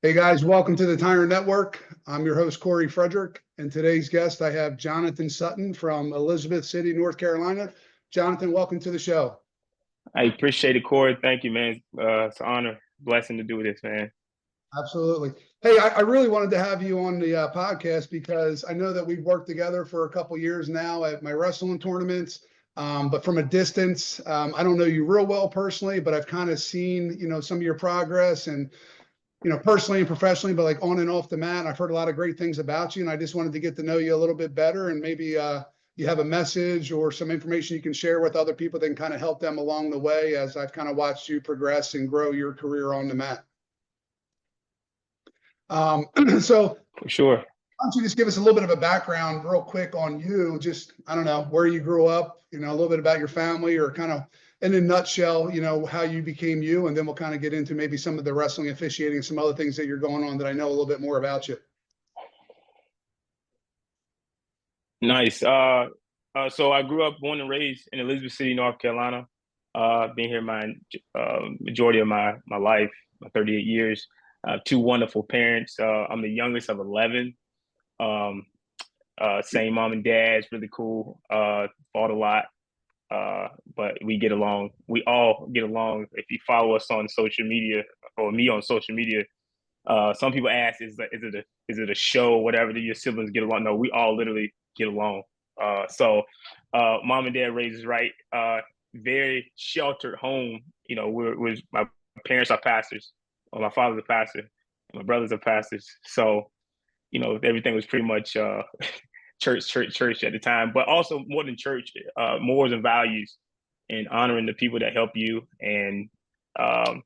Hey guys, welcome to the Tyrant Network. I'm your host, Corey Frederick, and today's guest, I have Jonathan Sutton from Elizabeth City, North Carolina. Jonathan, welcome to the show. I appreciate it, Corey. Thank you, man. It's an honor, blessing to do this, man. Absolutely. Hey, I really wanted to have you on the podcast because I know that we've worked together for a couple years now at my wrestling tournaments, but from a distance. I don't know you real well personally, but I've kind of seen, some of your progress and personally and professionally, but like on and off the mat. I've heard a lot of great things about you, and I just wanted to get to know you a little bit better. And maybe you have a message or some information you can share with other people that can kind of help them along the way as I've kind of watched you progress and grow your career on the mat. So For sure. why don't you just give us a little bit of a background real quick on you? Just, I don't know, where you grew up, a little bit about your family or kind of in a nutshell, how you became you. And then we'll kind of get into maybe some of the wrestling officiating, some other things that you're going on that I know a little bit more about you. Nice. So I grew up, born and raised in Elizabeth City, North Carolina. Been here my majority of my life, my 38 years. Two wonderful parents. I'm the youngest of 11. Um, Same mom and dad. It's really cool. Fought a lot, but we get along. We all get along. If you follow us on social media or me on social media, some people ask, is it a show or whatever? Do your siblings get along? No, we all literally get along. So mom and dad raised us right. Very sheltered home. We're my parents are pastors. Well, my father's a pastor. My brothers are pastors. So everything was pretty much church at the time. But also more than church, morals and values, and honoring the people that help you, um,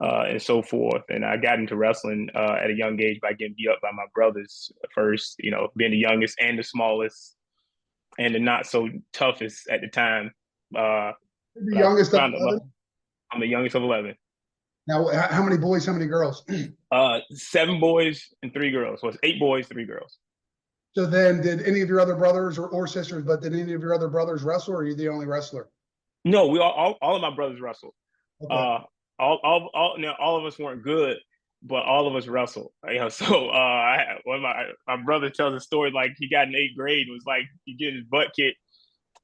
and so forth. And I got into wrestling at a young age by getting beat up by my brothers first, being the youngest and the smallest and the not so toughest at the time. The But I youngest of found that 11. I'm the youngest of 11. Now, how many boys, how many girls? Seven boys and three girls. So it's eight boys, three girls. So then did any of your other brothers or sisters, but did any of your other brothers wrestle, or are you the only wrestler? No, we all of my brothers wrestled. Okay. Uh, now all of us weren't good, but all of us wrestled. So one of my brother tells a story like he got in eighth grade, was like he get his butt kicked,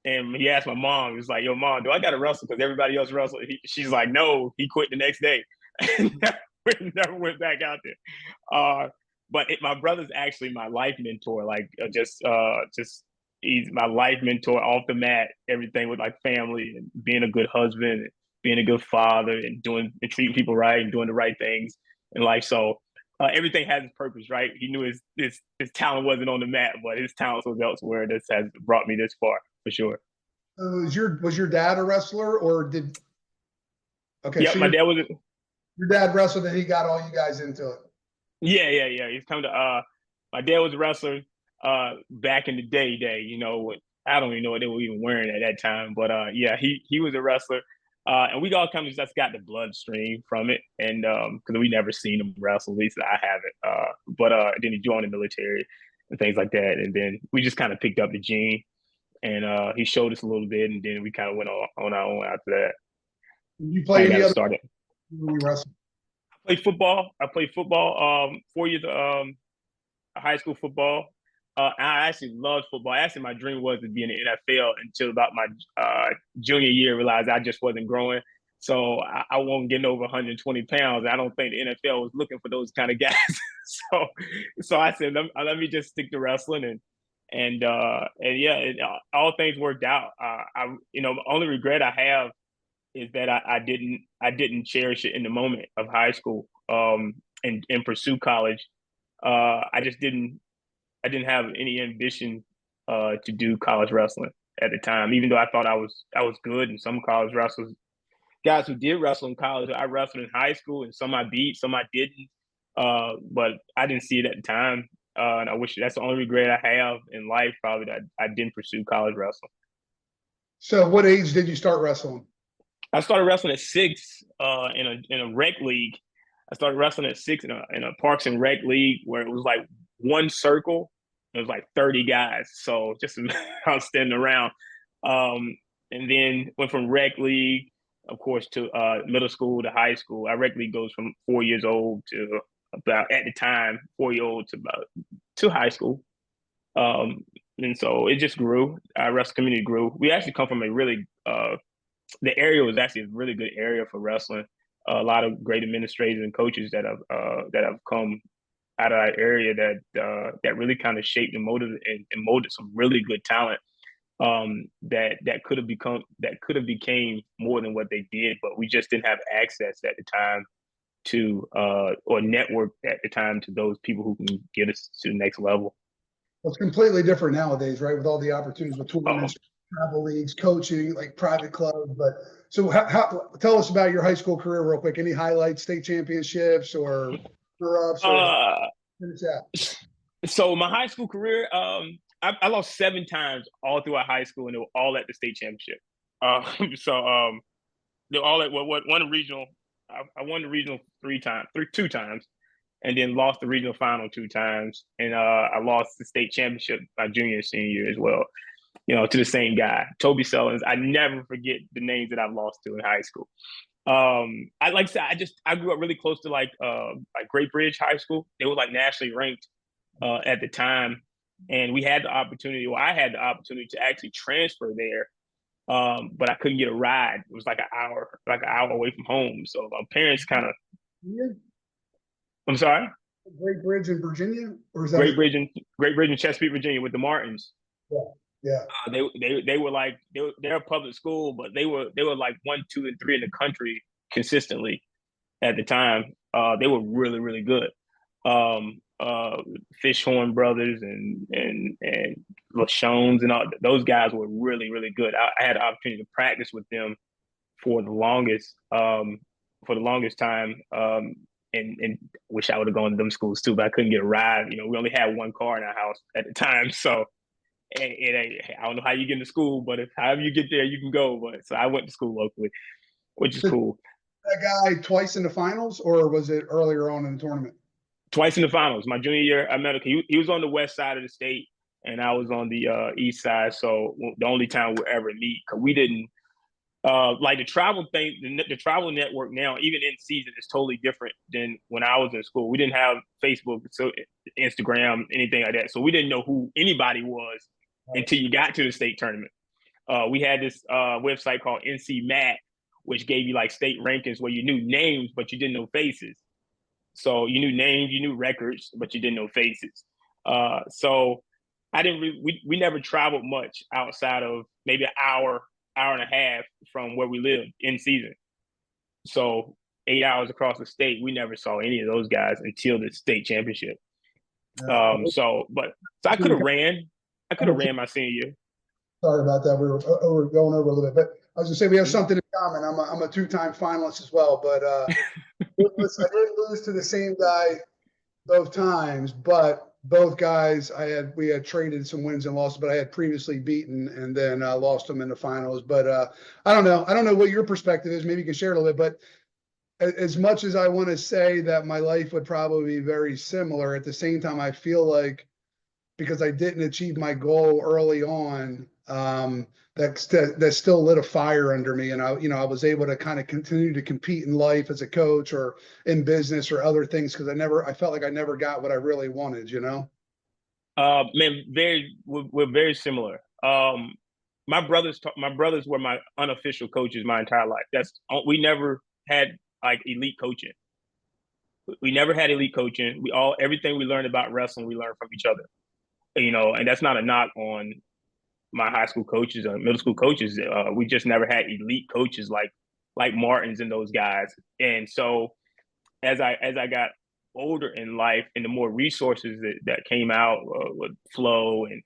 and he asked my mom, he was like, "Yo, mom, do I got to wrestle because everybody else wrestled?" She's like, "No." He quit the next day, and never went back out there. But my brother's actually my life mentor. Like just he's my life mentor off the mat. Everything with like family and being a good husband, and being a good father, and treating people right and doing the right things in life. So everything has its purpose, right? He knew his talent wasn't on the mat, but his talent was elsewhere. This has brought me this far for sure. Was your dad a wrestler, or did? Okay, Yep, so my your dad was. your dad wrestled and he got all you guys into it. Yeah. He's come to. My dad was a wrestler. Back in the day. I don't even know what they were even wearing at that time, but yeah, he was a wrestler. And we all kind of just got the bloodstream from it, and because we never seen him wrestle, at least I haven't. But then he joined the military and things like that, and then we just kind of picked up the gene, and he showed us a little bit, and then we kind of went on our own after that. Did you Kind play of got any it other started. when you wrestled? I played football. 4 years. High school football. I actually loved football. Actually, my dream was to be in the NFL until about my junior year. Realized I just wasn't growing, so I wasn't getting over 120 pounds. I don't think the NFL was looking for those kind of guys. so, so I said, let me just stick to wrestling, and yeah, all things worked out. The only regret I have is that I didn't cherish it in the moment of high school, and pursue college. I just didn't have any ambition to do college wrestling at the time, even though I thought I was good. And some college wrestlers, guys who did wrestle in college, I wrestled in high school, and some I beat, some I didn't. But I didn't see it at the time, and I wish that's the only regret I have in life, probably that I didn't pursue college wrestling. So, what age did you start wrestling? I started wrestling at six in a rec league. I started wrestling at six in a Parks and Rec league where it was like one circle. It was like 30 guys, so just I was standing around. And then went from rec league, of course, to middle school to high school. Our rec league goes from 4 years old to about at the time 4-year-old to high school. And so it just grew. Our wrestling community grew. We actually come from a really the area was actually a really good area for wrestling. A lot of great administrators and coaches that have come out of our area that really kind of shaped and molded some really good talent that could have became more than what they did, but we just didn't have access at the time to or network at the time to those people who can get us to the next level. It's completely different nowadays, right? With all the opportunities with tournaments, travel leagues, coaching, like private clubs. But so, tell us about your high school career real quick. Any highlights, state championships, or ups, or finish that? So my high school career, I lost 7 times all throughout high school, and they were all at the state championship. They're all at one regional. I won the regional 2 times, and then lost the regional final 2 times, and I lost the state championship my junior and senior year as well. To the same guy, Toby Sellens. I never forget the names that I've lost to in high school. I like I said, I grew up really close to like Great Bridge High School. They were like nationally ranked at the time, and we had the opportunity, or I had the opportunity to actually transfer there. But I couldn't get a ride. It was like an hour away from home. So my parents kind of. Yeah. I'm sorry. Great Bridge in Virginia, or is that Great Bridge in Chesapeake, Virginia, with the Martins. Yeah. Yeah. They were like they're a public school, but they were like 1, 2, and 3 in the country consistently at the time. They were really, really good. Fishhorn brothers and LaShones and all those guys were really, really good. I had the opportunity to practice with them for the longest time. And wish I would have gone to them schools too, but I couldn't get a ride. We only had 1 car in our house at the time, so I don't know how you get into school, but however you get there, you can go. But so I went to school locally, which is cool. That guy twice in the finals, or was it earlier on in the tournament? Twice in the finals. My junior year, I met him. He was on the west side of the state, and I was on the east side. So the only time we'll ever meet, because we didn't like the travel thing. The travel network now, even in season, is totally different than when I was in school. We didn't have Facebook, so Instagram, anything like that. So we didn't know who anybody was until you got to the state tournament. We had this website called NC Mat, which gave you like state rankings where you knew names, but you didn't know faces. So you knew names, you knew records, but you didn't know faces. So I didn't. We never traveled much outside of maybe an hour and a half from where we lived in season. So 8 hours across the state, we never saw any of those guys until the state championship. So I could have ran. I could have ran my senior year. Sorry about that. We were going over a little bit, but I was going to say we have something in common. I'm a 2-time finalist as well, but I didn't lose to the same guy both times, but both guys we had traded some wins and losses, but I had previously beaten and then lost them in the finals. But I don't know what your perspective is. Maybe you can share it a little bit. But as much as I want to say that my life would probably be very similar, at the same time, I feel like because I didn't achieve my goal early on, that still lit a fire under me. And I was able to kind of continue to compete in life as a coach or in business or other things. Cause I felt like I never got what I really wanted, Man, we're very similar. My brothers were my unofficial coaches my entire life. We never had like elite coaching. We never had elite coaching. Everything we learned about wrestling, we learned from each other. And that's not a knock on my high school coaches or middle school coaches. We just never had elite coaches like Martins and those guys. And so as I got older in life, and the more resources that came out with Flow and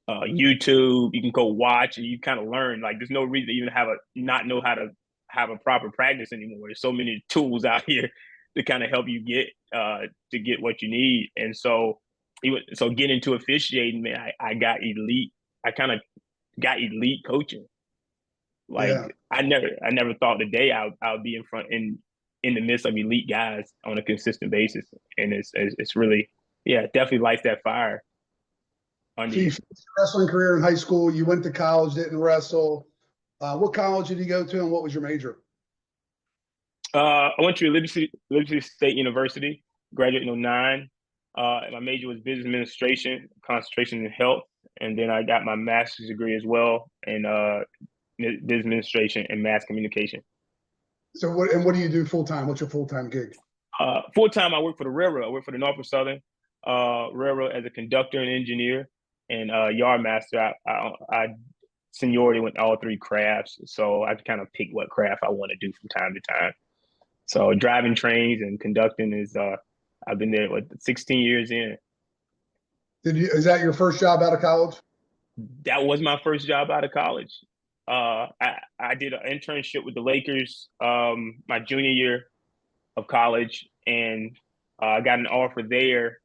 YouTube, you can go watch and you kind of learn. Like there's no reason to even not know how to have a proper practice anymore. There's so many tools out here to kind of help you get what you need. And so getting into officiating, man, I got elite. I kind of got elite coaching. Like yeah. I never thought the day I would be in the midst of elite guys on a consistent basis, and it's really definitely lights that fire. So you finished your wrestling career in high school. You went to college, didn't wrestle. What college did you go to, and what was your major? I went to Liberty State University. graduated in '09. My major was business administration, concentration in health, and then I got my master's degree as well in business administration and mass communication. So what do you do full time? What's your full time gig? Full time, I work for the railroad. I work for the Norfolk Southern Railroad as a conductor and engineer and yard master. I seniority with all three crafts, so I kind of pick what craft I want to do from time to time. So driving trains and conducting is I've been there 16 years in. Is that your first job out of college? That was my first job out of college. I did an internship with the Lakers my junior year of college, and I got an offer there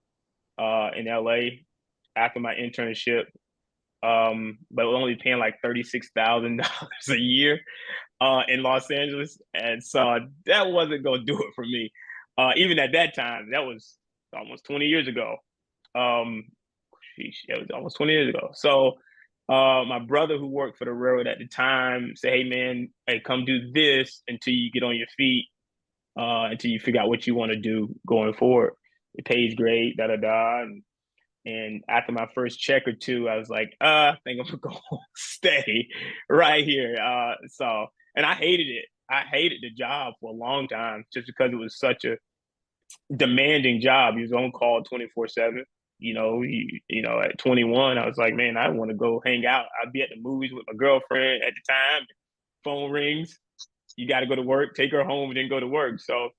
in LA after my internship, but only paying like $36,000 a year in Los Angeles, and so that wasn't gonna do it for me. Even at that time, that was almost 20 years ago. It was almost 20 years ago. So my brother who worked for the railroad at the time said, "Hey man, hey, come do this until you get on your feet, until you figure out what you want to do going forward. It pays great, da da da." And after my first check or two, I was like, I think I'm gonna go stay right here. And I hated it. I hated the job for a long time just because it was such a demanding job. He was on call 24/7. At 21, I was like, man, I want to go hang out. I'd be at the movies with my girlfriend at the time. Phone rings, you got to go to work, take her home, and then go to work. So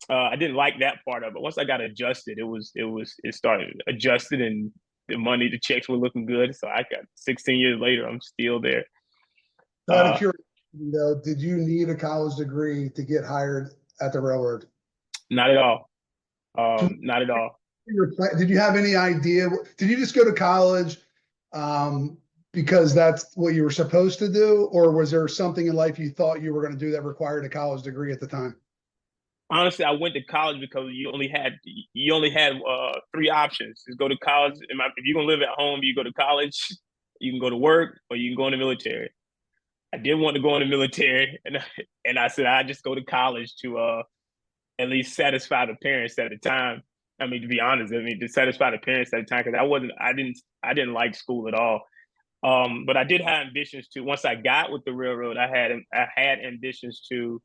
I didn't like that part of it. Once I got adjusted, it started adjusted, and the checks were looking good. So I got 16 years later, I'm still there. Out of curiosity, though, did you need a college degree to get hired at the railroad? Not at all. Not at all. Did you have any idea? Did you just go to college because that's what you were supposed to do, or was there something in life you thought you were going to do that required a college degree at the time? Honestly, I went to college because you only had three options: is go to college. If you're gonna live at home, you go to college, you can go to work, or you can go in the military. I didn't want to go in the military, and I said I just go to college to at least satisfy the parents at the time. I mean, to be honest, to satisfy the parents at the time, because I didn't like school at all. But I did have ambitions to. Once I got with the railroad, I had ambitions to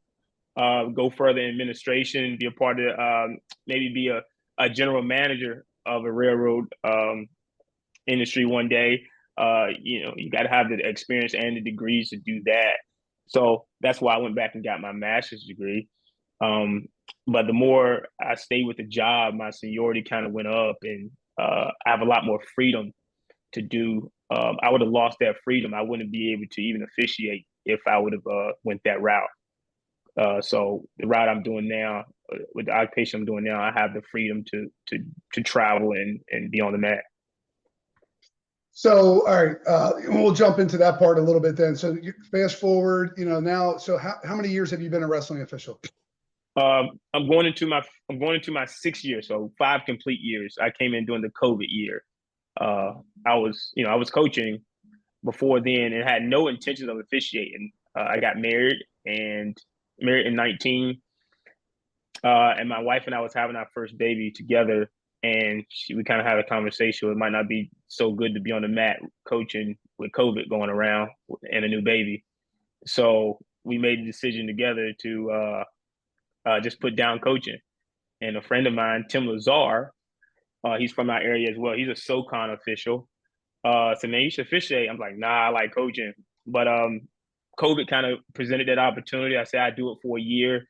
go further in administration, be a part of maybe be a general manager of a railroad industry one day. You got to have the experience and the degrees to do that. So that's why I went back and got my master's degree. But the more I stayed with the job, my seniority kind of went up, and I have a lot more freedom to do. I would have lost that freedom. I wouldn't be able to even officiate if I would have went that route. So the route I'm doing now, with the occupation I'm doing now, I have the freedom to travel and be on the mat. So, all right, we'll jump into that part a little bit then. So, fast forward, now. So, how many years have you been a wrestling official? I'm going into my 6th year, so 5 complete years. I came in during the COVID year. I was coaching before then and had no intentions of officiating. I got married in 19, and my wife and I was having our first baby together, and we kind of had a conversation. It might not be so good to be on the mat coaching with COVID going around and a new baby. So we made the decision together to just put down coaching. And a friend of mine, Tim Lazar, he's from our area as well. He's a SoCon official. So man, you should officiate. I'm like, nah, I like coaching. But COVID kind of presented that opportunity. I said I'd do it for a year,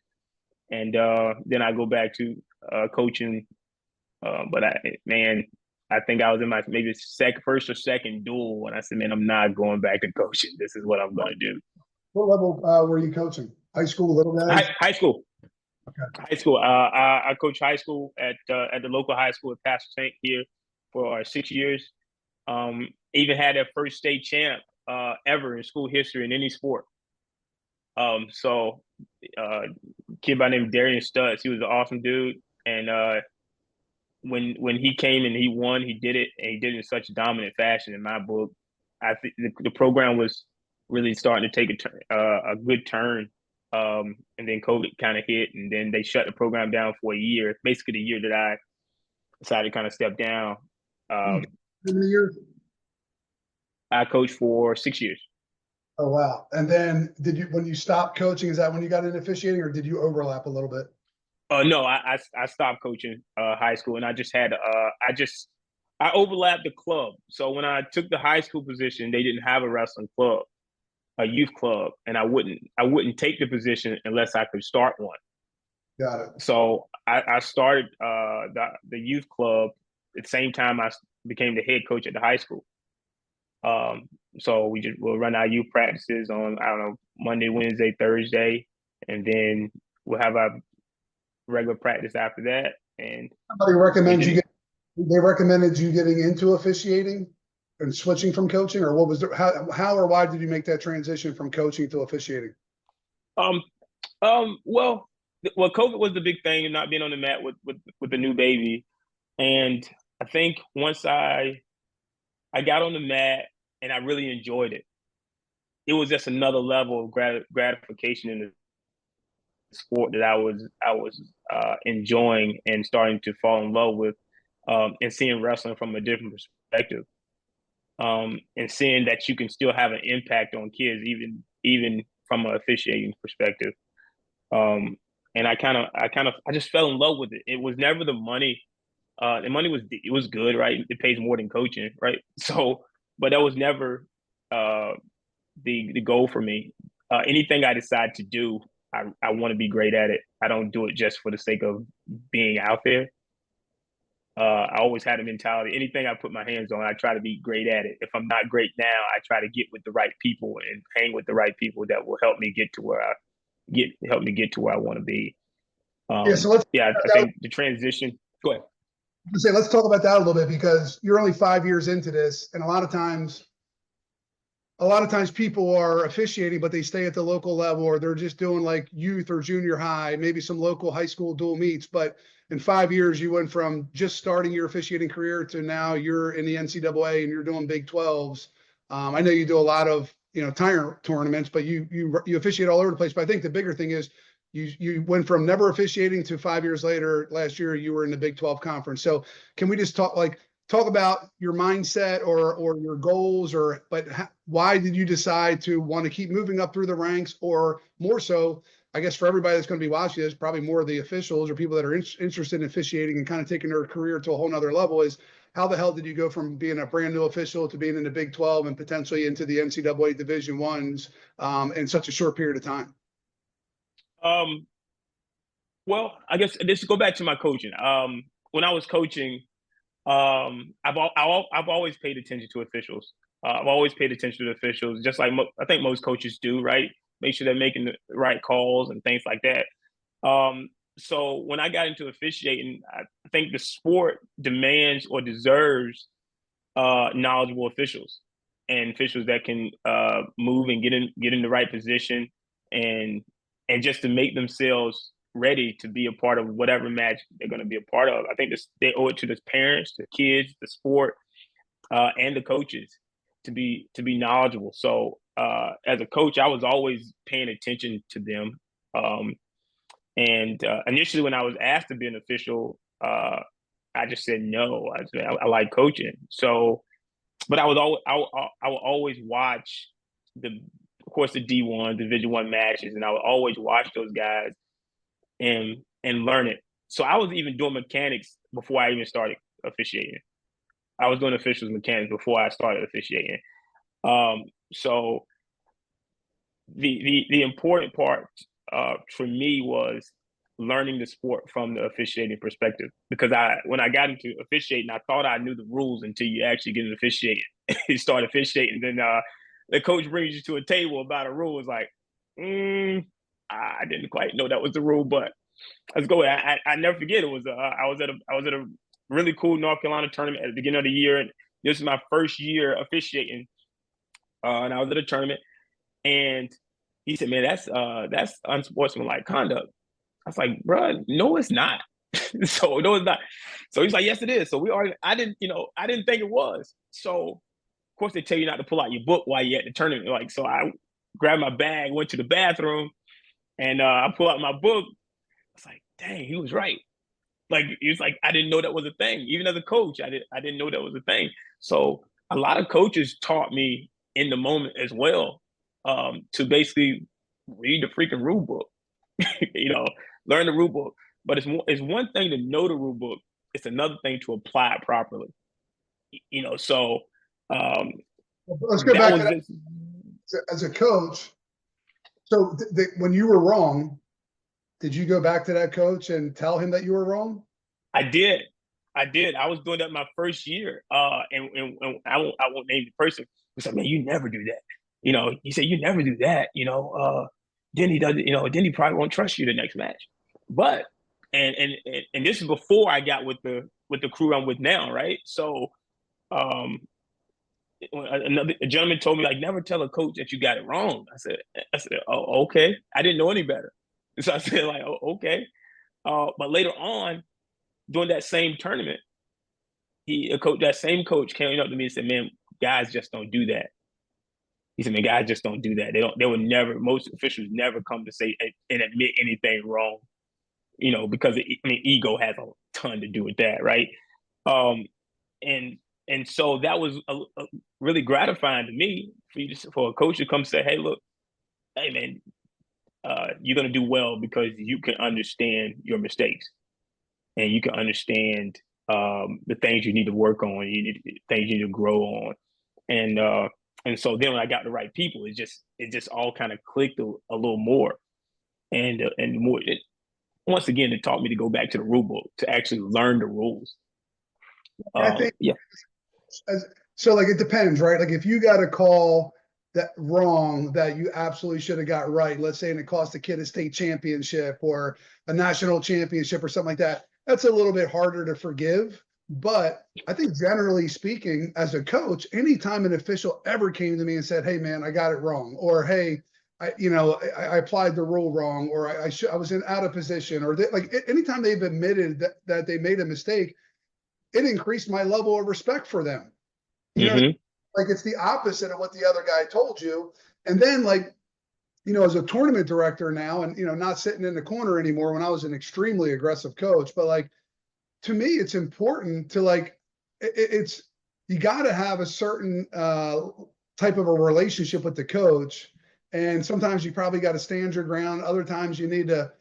and then I go back to coaching. But I think I was in my maybe first or second duel when I said, man, I'm not going back to coaching. This is what I'm going to do. What level were you coaching? High school, little guys? High school. Okay. High school. I coach high school at the local high school at Pastor Tank here for 6 years. Even had their first state champ ever in school history in any sport. So kid by the name of Darian Stutz, he was an awesome dude. And when he came and he won, he did it, and he did it in such a dominant fashion in my book. I think the program was really starting to take a good turn and then COVID kind of hit, and then they shut the program down for a year. Basically, the year that I decided to kind of step down. How many years? I coached for 6 years. Oh, wow. And then when you stopped coaching, is that when you got into officiating, or did you overlap a little bit? No, I stopped coaching high school, and I overlapped the club. So when I took the high school position, they didn't have a wrestling club, a youth club, and I wouldn't take the position unless I could start one. Got it. So I started the youth club at the same time I became the head coach at the high school. So we'll run our youth practices on, I don't know, Monday, Wednesday, Thursday, and then we'll have our regular practice after that. And they recommended you getting into officiating and switching from coaching, or what was how or why did you make that transition from coaching to officiating? Well, COVID was the big thing, and not being on the mat with the new baby. And I think once I got on the mat and I really enjoyed it, it was just another level of gratification in the sport that I was enjoying and starting to fall in love with, and seeing wrestling from a different perspective, and seeing that you can still have an impact on kids even from an officiating perspective. And I just fell in love with it. It was never the money. The money was good, right? It pays more than coaching, right? So, but that was never the goal for me. Anything I decide to do, I want to be great at it. I don't do it just for the sake of being out there. I always had a mentality. Anything I put my hands on, I try to be great at it. If I'm not great now, I try to get with the right people and hang with the right people that will help me get to where I want to be. So I think the transition. Go ahead. Let's talk about that a little bit, because you're only 5 years into this, and a lot of times people are officiating, but they stay at the local level, or they're just doing like youth or junior high, maybe some local high school dual meets. But in 5 years, you went from just starting your officiating career to now you're in the NCAA and you're doing Big 12s. I know you do a lot of Tyrant tournaments, but you officiate all over the place. But I think the bigger thing is you went from never officiating to 5 years later. Last year, you were in the Big 12 conference. So can we just talk about your mindset or your goals, why did you decide to want to keep moving up through the ranks? Or more so, I guess for everybody that's going to be watching this, probably more of the officials or people that are interested in officiating and kind of taking their career to a whole nother level, is how the hell did you go from being a brand new official to being in the Big 12 and potentially into the NCAA Division Ones in such a short period of time? Well, I guess this go back to my coaching. When I was coaching, I've always paid attention to officials. I've always paid attention to officials, just like I think most coaches do, right? Make sure they're making the right calls and things like that. So when I got into officiating, I think the sport demands or deserves knowledgeable officials, and officials that can move and get in the right position, and just to make themselves ready to be a part of whatever match they're going to be a part of. I think they owe it to the parents, the kids, the sport, and the coaches to be knowledgeable. So as a coach, I was always paying attention to them. And initially, when I was asked to be an official, I just said no. I like coaching. So, but I would always watch of course, the D1, Division I matches, and I would always watch those guys and learn it. So I was even doing mechanics before I even started officiating. I was doing officials mechanics before I started officiating. So the important part for me was learning the sport from the officiating perspective, because when I got into officiating, I thought I knew the rules until you actually get an officiating. You start officiating, then the coach brings you to a table about a rule. It's like, I didn't quite know that was the rule, but let's go. I never forget. It was I was at a really cool North Carolina tournament at the beginning of the year, and this is my first year officiating, and I was at a tournament, and he said, "Man, that's unsportsmanlike conduct." I was like, "Bro, no, it's not." So no, it's not. So he's like, "Yes, it is." So I didn't think it was. So of course they tell you not to pull out your book while you're at the tournament. So I grabbed my bag, went to the bathroom, And I pull out my book. It's like, dang, he was right. Like it's like I didn't know that was a thing. Even as a coach, I didn't know that was a thing. So a lot of coaches taught me in the moment as well, to basically read the freaking rule book. you know, learn the rule book. But it's one thing to know the rule book. It's another thing to apply it properly. So um, Let's go that back was to just, that as a coach. So when you were wrong, did you go back to that coach and tell him that you were wrong? I did. I did. I was doing that my first year. And I won't name the person. He said, man, you never do that. He said, you never do that. Then he does, then he probably won't trust you the next match. But and this is before I got with the crew I'm with now, right? So um a gentleman told me, like, never tell a coach that you got it wrong. I said, oh, okay. I didn't know any better. So I said, like, oh, okay. But later on, during that same tournament, that same coach came up to me and said, "Man, guys just don't do that." He said, "Man, guys just don't do that. They would never. Most officials never come to say and admit anything wrong, because ego has a ton to do with that, right?" Um, and and so that was really gratifying to me for a coach to come say, "Hey, look, hey, man, you're gonna do well because you can understand your mistakes." And you can understand the things you need to work on, things you need to grow on, and so then when I got the right people, it just all kind of clicked a little more, and more. Once again, it taught me to go back to the rule book to actually learn the rules. I think Yeah. so. Like it depends, right? Like if you got a call that wrong that you absolutely should have got right, let's say, and it cost a kid a state championship or a national championship or something like that, that's a little bit harder to forgive. But I think generally speaking, as a coach, anytime an official ever came to me and said, "Hey, man, I got it wrong," or "Hey, I applied the rule wrong," or I was out of position," or like anytime they've admitted that they made a mistake, it increased my level of respect for them. You know, Mm-hmm. like it's the opposite of what the other guy told you. And then like, as a tournament director now and, not sitting in the corner anymore when I was an extremely aggressive coach, but like, to me, it's important to like, it's, you got to have a certain type of a relationship with the coach. And sometimes you probably got to stand your ground. Other times you need to,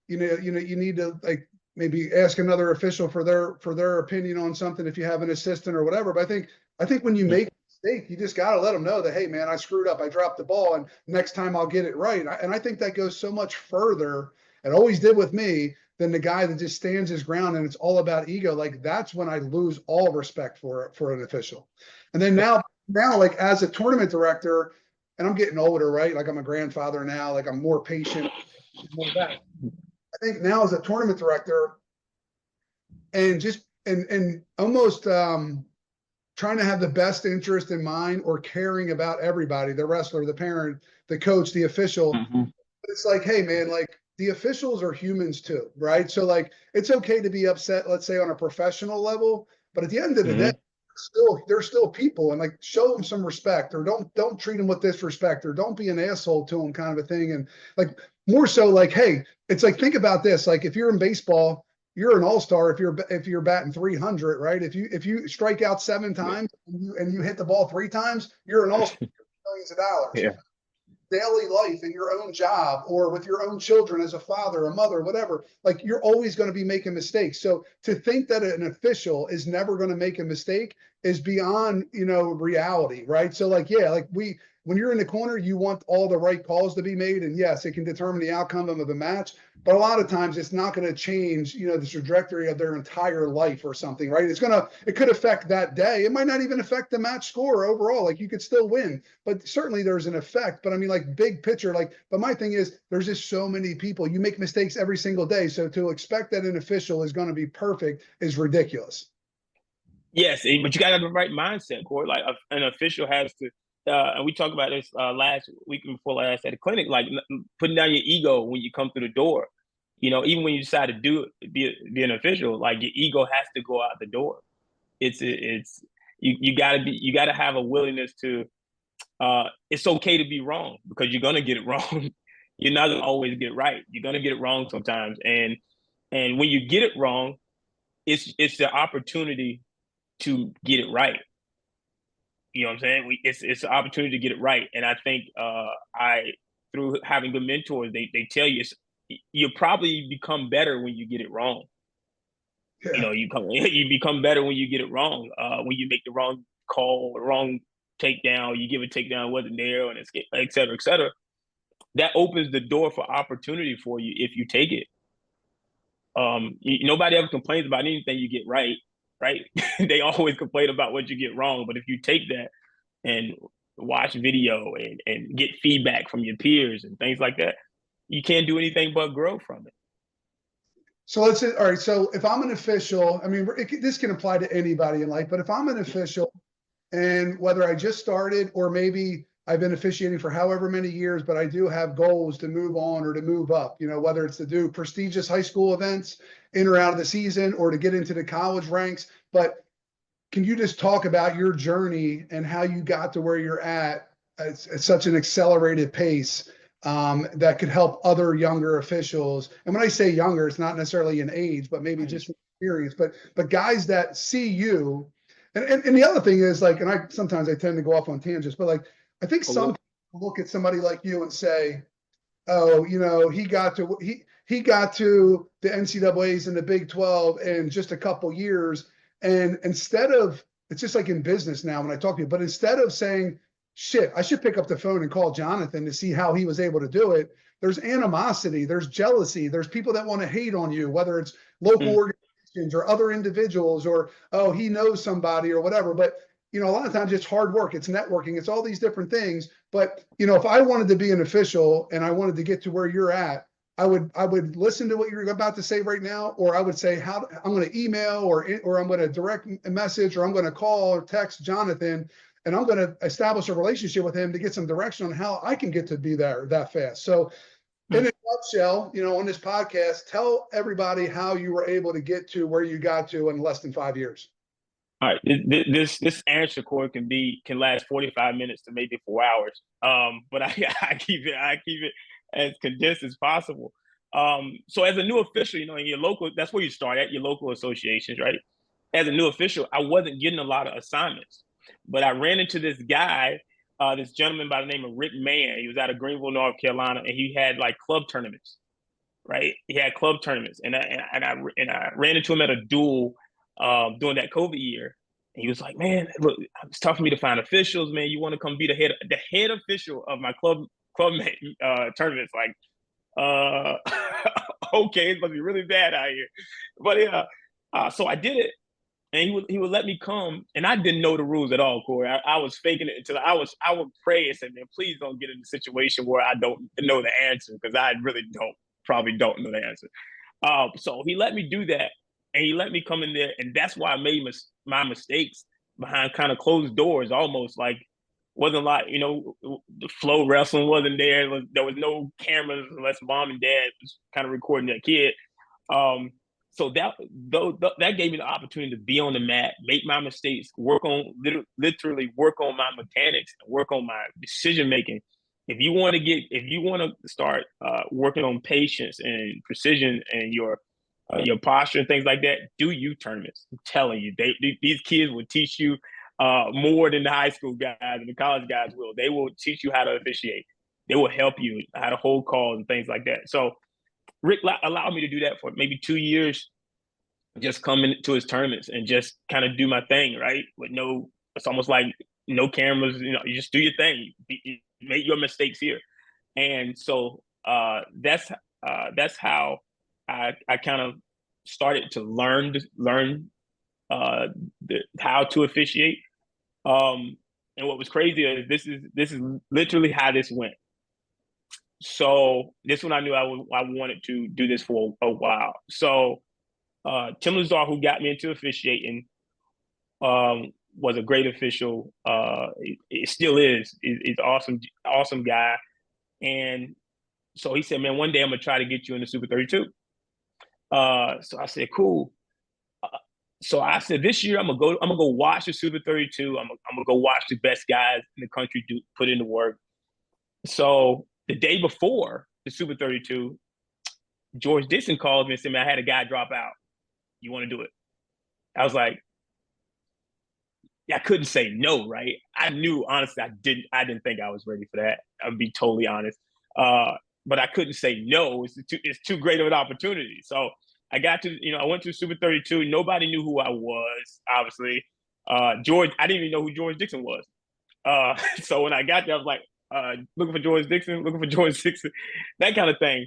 you need to like maybe ask another official for their opinion on something if you have an assistant or whatever. But I think when you make a mistake, you just got to let them know that, hey, man, I screwed up. I dropped the ball and next time I'll get it right. And I think that goes so much further. It always did with me than the guy that just stands his ground and it's all about ego. Like that's when I lose all respect for an official. And then now like as a tournament director, and I'm getting older, right? Like I'm a grandfather now, like I'm more patient, more of that. I think now as a tournament director and just and almost trying to have the best interest in mind or caring about everybody, the wrestler, the parent, the coach, the official. Mm-hmm. It's like, hey man, like the officials are humans too, right? So like it's okay to be upset, let's say on a professional level, but at the end of the day, Mm-hmm. they're still people, and like show them some respect or don't treat them with disrespect or don't be an asshole to them kind of a thing. And like more so like, hey, it's like think about this, like if you're in baseball, you're an all-star if you're batting 300, right? If you strike out 7 times and you hit the ball 3 times, you're an all-star, millions of dollars. Yeah. Daily life in your own job or with your own children as a father, a mother, whatever, like you're always going to be making mistakes. So to think that an official is never going to make a mistake is beyond, reality, right? So like, yeah, like when you're in the corner, you want all the right calls to be made. And yes, it can determine the outcome of the match. But a lot of times it's not going to change, the trajectory of their entire life or something, right? It could affect that day. It might not even affect the match score overall. Like you could still win, but certainly there's an effect. But I mean, like big picture, but my thing is there's just so many people. You make mistakes every single day. So to expect that an official is going to be perfect is ridiculous. Yes, but you got to have the right mindset, Corey. Like an official has to, and we talked about this last week before last at the clinic. Like putting down your ego when you come through the door. Even when you decide to be an official, like your ego has to go out the door. It's you got to have a willingness to. It's okay to be wrong because you're gonna get it wrong. You're not gonna always get it right. You're gonna get it wrong sometimes. And when you get it wrong, it's the opportunity to get it right. You know what I'm saying? It's an opportunity to get it right. And I think I through having good mentors, they tell you you probably become better when you get it wrong. You Yeah. know, you become better when you get it wrong. When you make the wrong call, the wrong takedown, you give a takedown wasn't there, and it's et cetera, et cetera. That opens the door for opportunity for you if you take it. Nobody ever complains about anything you get right, right? They always complain about what you get wrong. But if you take that and watch video and get feedback from your peers and things like that, you can't do anything but grow from it. So let's say, all right. So if I'm an official, I mean, this can apply to anybody in life, but if I'm an official, and whether I just started or maybe I've been officiating for however many years, but I do have goals to move on or to move up, you know, whether it's to do prestigious high school events in or out of the season or to get into the college ranks. But can you just talk about your journey and how you got to where you're at such an accelerated pace that could help other younger officials? And when I say younger, it's not necessarily an age, but maybe just experience. But guys that see you, and the other thing is like, and I sometimes I tend to go off on tangents, but like I think some people look at somebody like you and say, oh, you know, he got to the NCAAs and the Big 12 in just a couple years. And instead of, it's just like in business now when I talk to you, but instead of saying, shit, I should pick up the phone and call Jonathan to see how he was able to do it, there's animosity, there's jealousy, there's people that want to hate on you, whether it's local organizations or other individuals or, oh, he knows somebody or whatever. But, you know, a lot of times it's hard work, it's networking, it's all these different things. But, you know, if I wanted to be an official and I wanted to get to where you're at, I would listen to what you're about to say right now, or I would say how I'm going to email or I'm going to direct a message or I'm going to call or text Jonathan and I'm going to establish a relationship with him to get some direction on how I can get to be there that fast. So in a nutshell, you know, on this podcast, tell everybody how you were able to get to where you got to in less than 5 years. All right, this answer core can last 45 minutes to maybe 4 hours. But I keep it as condensed as possible. So as a new official, you know, in your local, that's where you start at, your local associations, right? As a new official, I wasn't getting a lot of assignments, but I ran into this guy, this gentleman by the name of Rick Mann. He was out of Greenville, North Carolina, and he had like club tournaments, right? He had club tournaments, and I ran into him at a duel during that COVID year. And he was like, "Man, look, it's tough for me to find officials. Man, you want to come be the head official of my club tournaments?" Like, okay, it must be really bad out here. But yeah, so I did it, and he would let me come, and I didn't know the rules at all, Corey. I was faking it until I would pray and say, "Man, please don't get in a situation where I don't know the answer," because I really probably don't know the answer. So he let me do that, and he let me come in there, and that's why I made my mistakes behind kind of closed doors, almost like wasn't like, you know, the flow wrestling wasn't there. There was no cameras unless mom and dad was kind of recording that kid. So that gave me the opportunity to be on the mat, make my mistakes, literally work on my mechanics, work on my decision making. If you want to start working on patience and precision and your posture and things like that, do U tournaments. I'm telling you, these kids will teach you more than the high school guys and the college guys will. They will teach you how to officiate. They will help you how to hold calls and things like that. So Rick allowed me to do that for maybe 2 years, just come into his tournaments and just kind of do my thing, right? With it's almost like no cameras, you know, you just do your thing, make your mistakes here. And so that's how I kind of started to learn how to officiate. And what was crazy is this is literally how this went. So this one I knew I wanted to do this for a while. So Tim Lazar, who got me into officiating, was a great official. It still is. He's awesome guy. And so he said, "Man, one day I'm gonna try to get you in the Super 32." So I said, "Cool." So I said, "This year I'm gonna go watch the Super 32. I'm gonna go watch the best guys in the country put in the work." So the day before, the Super 32, George Dixon called me and said, man, I had a guy drop out. You want to do it? I was like, I couldn't say no, right? I knew, honestly, I didn't think I was ready for that. I'll be totally honest. But I couldn't say no. It's too great of an opportunity. So I got to, I went to Super 32. Nobody knew who I was, obviously. George, I didn't even know who George Dixon was. So when I got there, I was like, looking for George Dixon, that kind of thing.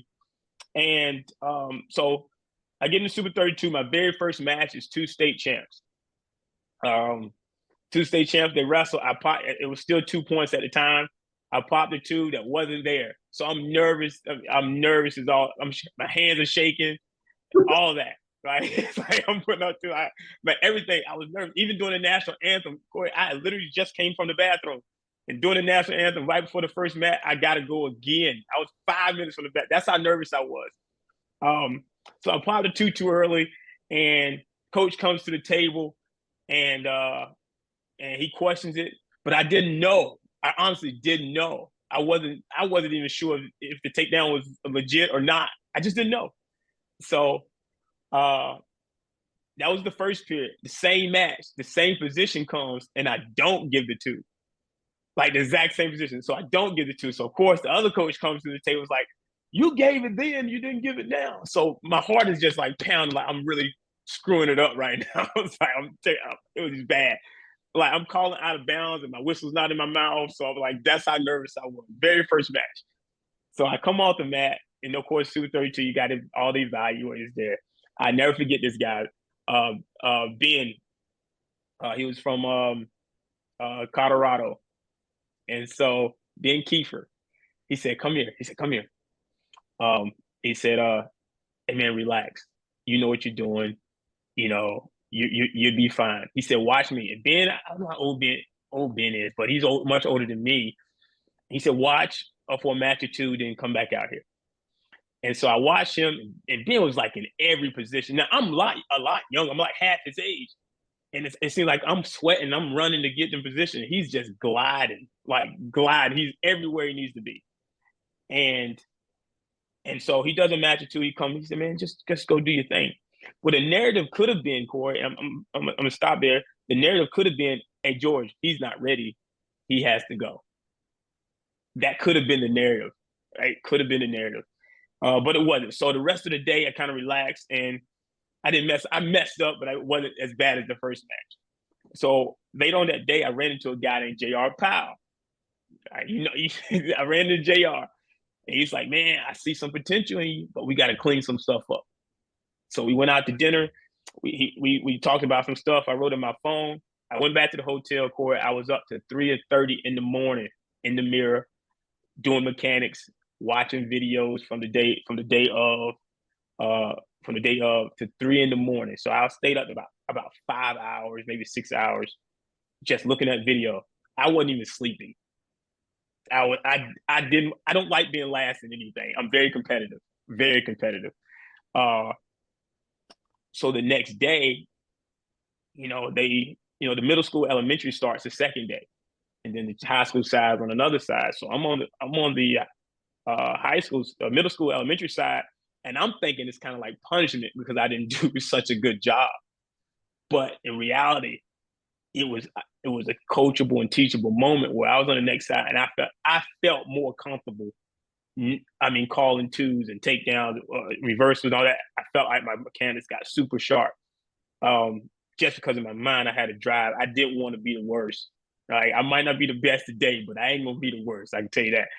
And so I get into Super 32. My very first match is two state champs. Two state champs, they wrestle. It was still 2 points at the time. I popped a two that wasn't there. So I'm nervous. I'm nervous as all. My hands are shaking, all that. Right? It's like I'm putting up two. But everything, I was nervous. Even doing the national anthem, Corey, I literally just came from the bathroom. And doing the national anthem right before the first match, I got to go again. I was 5 minutes from the back. That's how nervous I was. So I popped a two too early, and coach comes to the table, and he questions it, but I didn't know. I honestly didn't know. I wasn't even sure if the takedown was legit or not. I just didn't know. So that was the first period. The same match, the same position comes, and I don't give the two. Like the exact same position. So I don't give the two. So of course the other coach comes to the table, is like, you gave it then, you didn't give it now. So my heart is just like pounding, like I'm really screwing it up right now. It's like it was just bad. Like I'm calling out of bounds and my whistle's not in my mouth. So I'm like, that's how nervous I was. Very first match. So I come off the mat, and of course, Super 32, you got all the evaluators there. I never forget this guy, Ben. He was from Colorado. And so Ben Kiefer, he said, come here. He said, come here. He said, hey man, relax. You know what you're doing. You'd be fine. He said, watch me. And Ben, I don't know how old Ben is, but he's much older than me. He said, watch for a match or two, then come back out here. And so I watched him, and Ben was like in every position. Now I'm a lot younger. I'm like half his age. And it seems like I'm sweating. I'm running to get in position. He's just gliding. He's everywhere he needs to be. And so he does a match or two. He comes. He said, man, just go do your thing. Well, the narrative could have been, Corey, I'm going to stop there. The narrative could have been, hey, George, he's not ready. He has to go. That could have been the narrative, right? Could have been the narrative. But it wasn't. So the rest of the day, I kind of relaxed, and I messed up, but it wasn't as bad as the first match. So later on that day, I ran into a guy named J.R. Powell. I ran into J.R., and he's like, man, I see some potential in you, but we got to clean some stuff up. So we went out to dinner. We talked about some stuff. I wrote in my phone. I went back to the hotel, Corey. I was up to 3:30 in the morning in the mirror, doing mechanics, watching videos from the day of to 3 in the morning. So I stayed up about 5 hours, maybe 6 hours, just looking at video. I wasn't even sleeping. I don't like being last in anything. I'm very competitive, very competitive. So the next day, the middle school, elementary starts the second day, and then the high school side on another side. So I'm on the high school, middle school, elementary side, and I'm thinking it's kind of like punishment because I didn't do such a good job. But in reality, it was a coachable and teachable moment where I was on the next side, and I felt more comfortable. I mean, calling twos and takedowns, reversals, and all that. I felt like my mechanics got super sharp. Just because in my mind, I had a drive. I didn't want to be the worst. Like, I might not be the best today, but I ain't gonna be the worst. I can tell you that.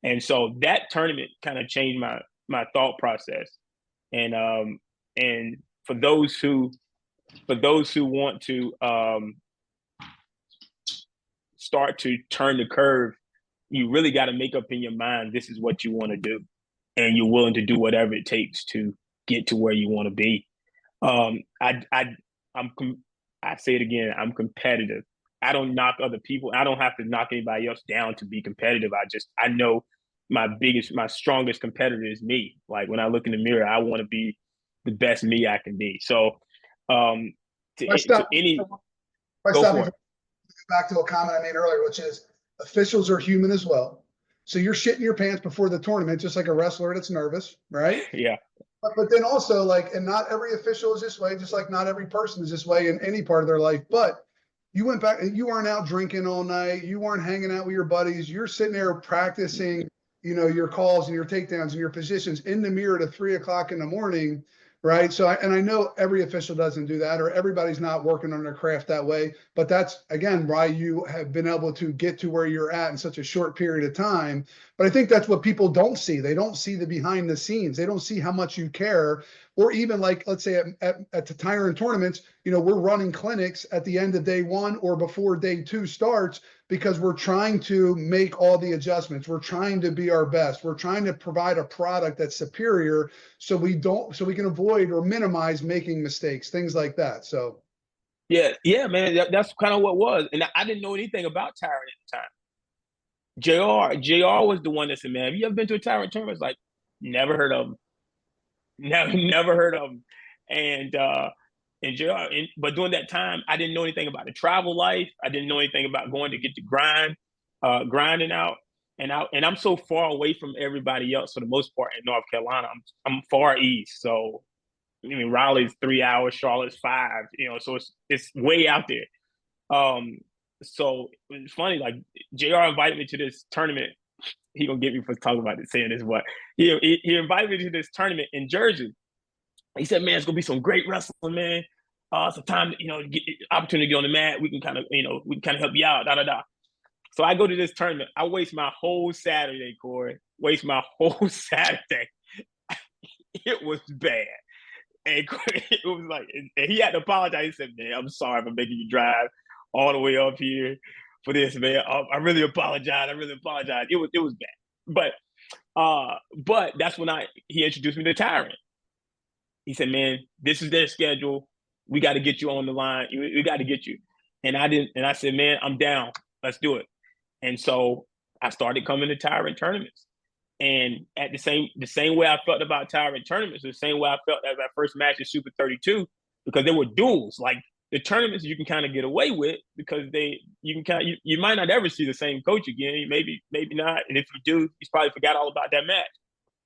And so that tournament kind of changed my thought process. And for those who want to start to turn the curve, you really got to make up in your mind, this is what you want to do. And you're willing to do whatever it takes to get to where you want to be. I say it again, I'm competitive. I don't knock other people. I don't have to knock anybody else down to be competitive. I know my strongest competitor is me. Like when I look in the mirror, I want to be the best me I can be. So Back to a comment I made earlier, which is officials are human as well. So you're shitting your pants before the tournament, just like a wrestler that's nervous, right? Yeah. But then also, like, and not every official is this way, just like not every person is this way in any part of their life. But you went back and you weren't out drinking all night. You weren't hanging out with your buddies. You're sitting there practicing, your calls and your takedowns and your positions in the mirror at 3 o'clock in the morning. Right. So, and I know every official doesn't do that, or everybody's not working on their craft that way. But that's, again, why you have been able to get to where you're at in such a short period of time. But I think that's what people don't see. They don't see the behind the scenes. They don't see how much you care. Or even, like, let's say at the Tyrant tournaments, we're running clinics at the end of day one or before day two starts, because we're trying to make all the adjustments. We're trying to be our best. We're trying to provide a product that's superior, so we can avoid or minimize making mistakes, things like that. So Yeah, man. That's kind of what it was. And I didn't know anything about Tyrant at the time. JR was the one that said, "Man, have you ever been to a Tyrant tournament?" It's like, never heard of him. Never heard of him. And JR, but during that time, I didn't know anything about the travel life. I didn't know anything about going to get the grinding out. And I'm so far away from everybody else for the most part in North Carolina. I'm far east, so I mean Raleigh's 3 hours, Charlotte's 5. So it's way out there. So it's funny, like JR invited me to this tournament. He gonna get me for talking about this, saying this, but he invited me to this tournament in Jersey. He said, "Man, it's gonna be some great wrestling, man. It's a time, to get opportunity to get on the mat. We can kind of help you out, da da da." So I go to this tournament. I waste my whole Saturday, Corey. Waste my whole Saturday. It was bad. And it was like, and he had to apologize. He said, "Man, I'm sorry for making you drive all the way up here for this, man. I really apologize. I really apologize. It was bad." But that's when he introduced me to Tyrant. He said, "Man, this is their schedule. We got to get you on the line. We got to get you." And I said, "Man, I'm down. Let's do it." And so I started coming to Tyrant tournaments. And at the same way I felt about Tyrant tournaments, the same way I felt as my first match in Super 32, because there were duels. Like the tournaments you can kind of get away with, because you might not ever see the same coach again. Maybe not. And if you do, he's probably forgot all about that match.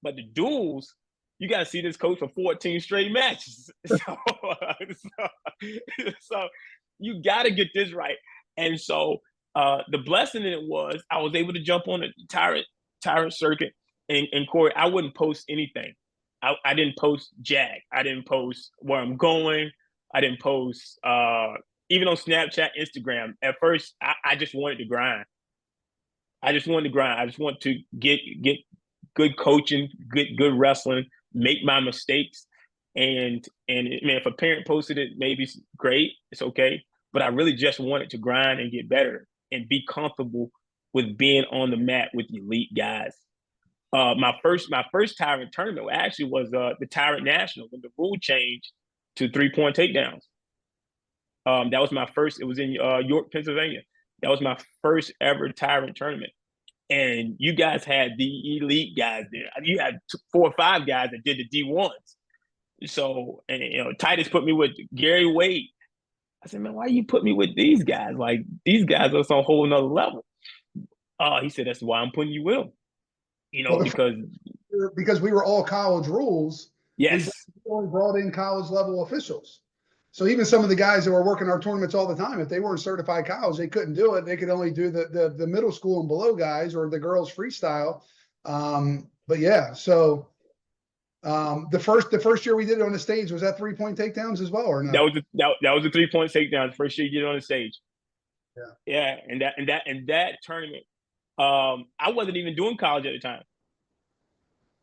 But the duels, you got to see this coach for 14 straight matches. So you got to get this right. And so the blessing in it was I was able to jump on the Tyrant circuit. And Corey, I wouldn't post anything. I didn't post Jack. I didn't post where I'm going. I didn't post even on Snapchat, Instagram. At first, I just wanted to grind. I just wanted to grind. I just want to get good coaching, good wrestling, make my mistakes. And man, if a parent posted it, maybe it's great. It's okay. But I really just wanted to grind and get better and be comfortable with being on the mat with elite guys. My first Tyrant tournament actually was the Tyrant National, when the rule changed to 3-point takedowns. That was my first. It was in York, Pennsylvania. That was my first ever Tyrant tournament. And you guys had the elite guys there. You had 4 or 5 guys that did the D1s. So, and Titus put me with Gary Wade. I said, "Man, why you put me with these guys? Like, these guys are on a whole nother level." He said, "That's why I'm putting you with them." well, Because we were all college rules, yes, we only brought in college level officials. So even some of the guys that were working our tournaments all the time, if they weren't certified college, they couldn't do it. They could only do the middle school and below guys, or the girls freestyle. But yeah, so the first year we did it on the stage, was that 3-point takedowns as well, or no? that was a 3-point takedown the first year you get on the stage. Yeah. Yeah, and that tournament, I wasn't even doing college at the time.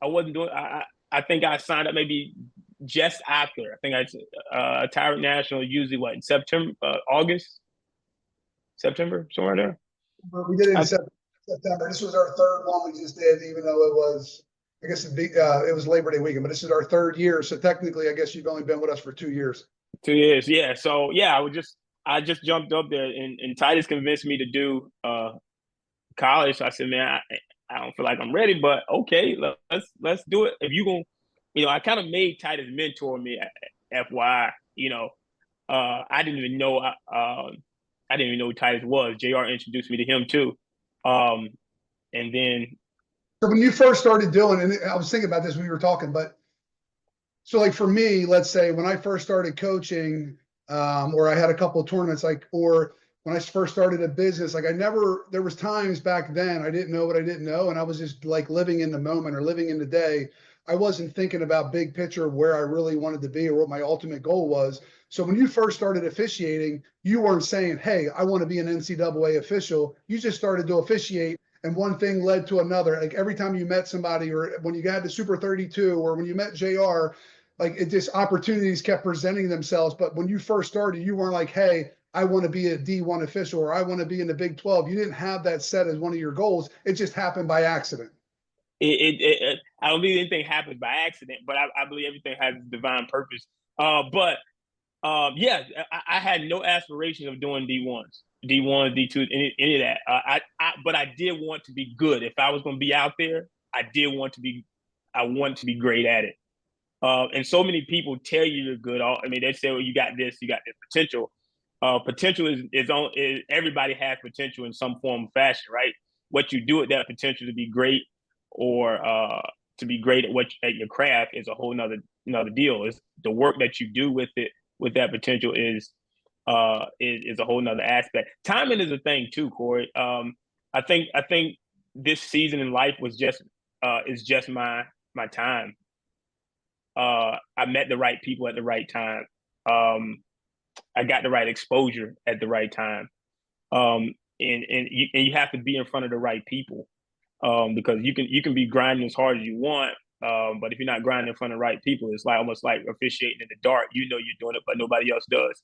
I wasn't doing. I think I signed up maybe just after. I think Tyrant National usually what, in September, August, September, somewhere there. We did it in September. This was our third one we just did, even though it was, I guess it was Labor Day weekend, but this is our third year. So technically, I guess you've only been with us for 2 years. 2 years, yeah. So yeah, I just jumped up there, and Titus convinced me to do college. So I said, "Man, I don't feel like I'm ready, but okay, let's do it. If you gonna, I kind of made Titus mentor me, FYI. I didn't even know I didn't even know who Titus was. JR introduced me to him too. And then So when you first started doing, and I was thinking about this when we were talking, but so like for me, let's say when I first started coaching, or I had a couple of tournaments, like, or when I first started a business, like there was times back then I didn't know what I didn't know. And I was just like living in the moment or living in the day. I wasn't thinking about big picture of where I really wanted to be or what my ultimate goal was. So when you first started officiating, you weren't saying, hey, I want to be an NCAA official. You just started to officiate and one thing led to another. Like every time you met somebody or when you got to Super 32 or when you met JR, like it just opportunities kept presenting themselves. But when you first started, you weren't like, hey, I want to be a D1 official or I want to be in the Big 12. You didn't have that set as one of your goals. It just happened by accident. I don't believe anything happens by accident, but I believe everything has divine purpose. But yeah, I had no aspiration of doing D1s, D2, any of that. But I did want to be good. If I was going to be out there, I want to be great at it. And so many people tell you you're good. I mean, they say, well, you got this potential. Potential is everybody has potential in some form or fashion, right? What you do with that potential to be great or to be great at your craft is a whole another deal. Is the work that you do with it with that potential is a whole nother aspect. Timing is a thing too, Corey. I think this season in life was just is just my time. I met the right people at the right time. I got the right exposure at the right time. And you have to be in front of the right people because you can be grinding as hard as you want, but if you're not grinding in front of the right people, it's like almost like officiating in the dark. You know you're doing it, but nobody else does.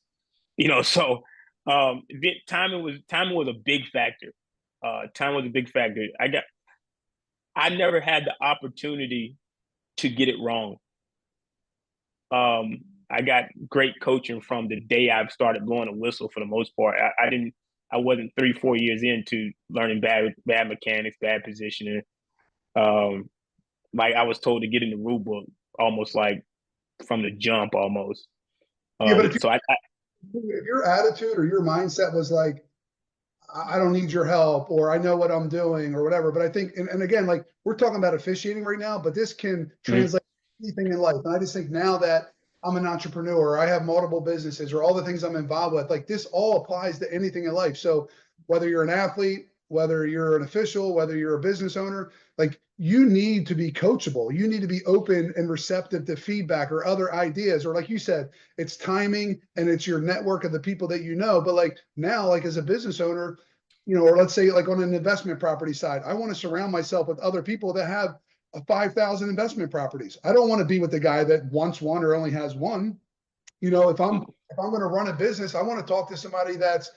So timing was a big factor. Time was a big factor. I never had the opportunity to get it wrong. I got great coaching from the day I've started blowing a whistle for the most part. I wasn't 3-4 years into learning bad mechanics, bad positioning. Like I was told to get in the rule book almost like from the jump almost. Yeah, but So if your attitude or your mindset was like, I don't need your help, or I know what I'm doing, or whatever. But I think, and again, like we're talking about officiating right now, but this can translate anything in life. And I just think now that I'm an entrepreneur, I have multiple businesses, or all the things I'm involved with, like this all applies to anything in life. So whether you're an athlete, whether you're an official, whether you're a business owner, like you need to be coachable. You need to be open and receptive to feedback or other ideas, or like you said, it's timing and it's your network of the people that you know. But like now, like as a business owner, or let's say like on an investment property side, I want to surround myself with other people that have 5,000 investment properties. I don't want to be with the guy that wants one or only has one. If I'm going to run a business, I want to talk to somebody that's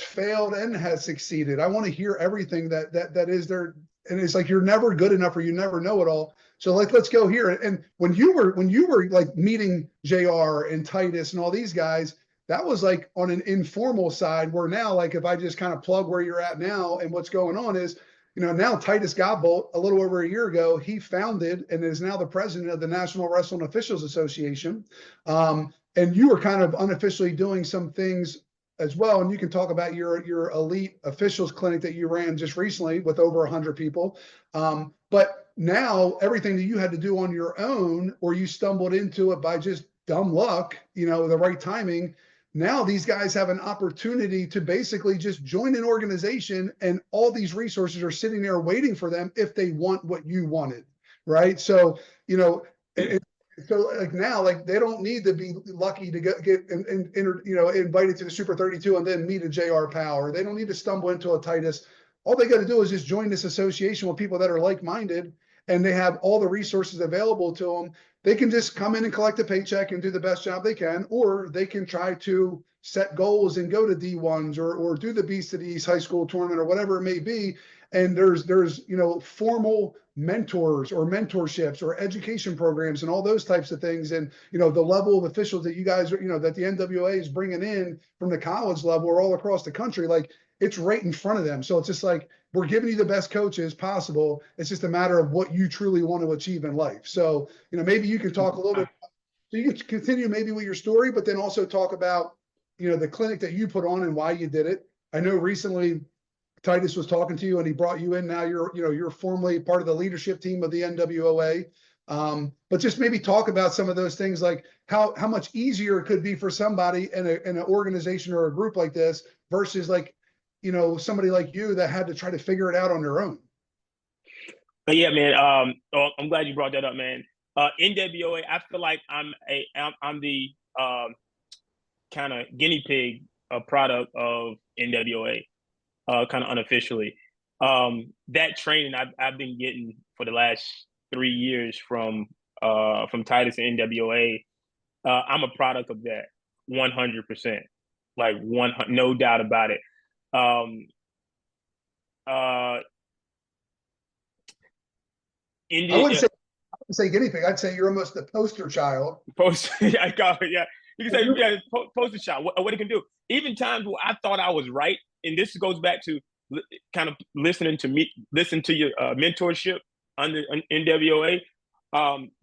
failed and has succeeded. I want to hear everything that is there. And it's like you're never good enough or you never know it all. So like let's go here. And when you were like meeting JR and Titus and all these guys, that was like on an informal side where now, like if I just kind of plug where you're at now and what's going on is, now Titus Godbolt, a little over a year ago, he founded and is now the president of the National Wrestling Officials Association. And you were kind of unofficially doing some things as well. And you can talk about your elite officials clinic that you ran just recently with over 100 people. But now everything that you had to do on your own, or you stumbled into it by just dumb luck, the right timing. Now these guys have an opportunity to basically just join an organization, and all these resources are sitting there waiting for them if they want what you wanted, right? So, so like now, like they don't need to be lucky to get invited to the Super 32 and then meet a JR Powell, or they don't need to stumble into a Titus. All they got to do is just join this association with people that are like-minded, and they have all the resources available to them. They can just come in and collect a paycheck and do the best job they can, or they can try to set goals and go to D1s or do the Beast of the East high school tournament or whatever it may be. And there's formal mentors or mentorships or education programs and all those types of things. And, the level of officials that you guys are, that the NWA is bringing in from the college level or all across the country, like it's right in front of them. So it's just like, we're giving you the best coaches possible. It's just a matter of what you truly want to achieve in life. So, maybe you can talk a little bit, so you can continue maybe with your story, but then also talk about, the clinic that you put on and why you did it. I know recently Titus was talking to you and he brought you in. Now you're formally part of the leadership team of the NWOA. But just maybe talk about some of those things, like how much easier it could be for somebody in an organization or a group like this versus like, somebody like you that had to try to figure it out on their own. But yeah, man. I'm glad you brought that up, man. NWOA, I feel like I'm the kind of guinea pig, product of NWOA, kind of unofficially. That training I've been getting for the last 3 years from Titus and NWOA. I'm a product of that, 100%, like no doubt about it. I wouldn't say guinea pig. I'd say you're almost the poster child. Yeah. You can say, yeah, poster child. What it can do. Even times where I thought I was right, and this goes back to kind of listen to your mentorship under NWOA.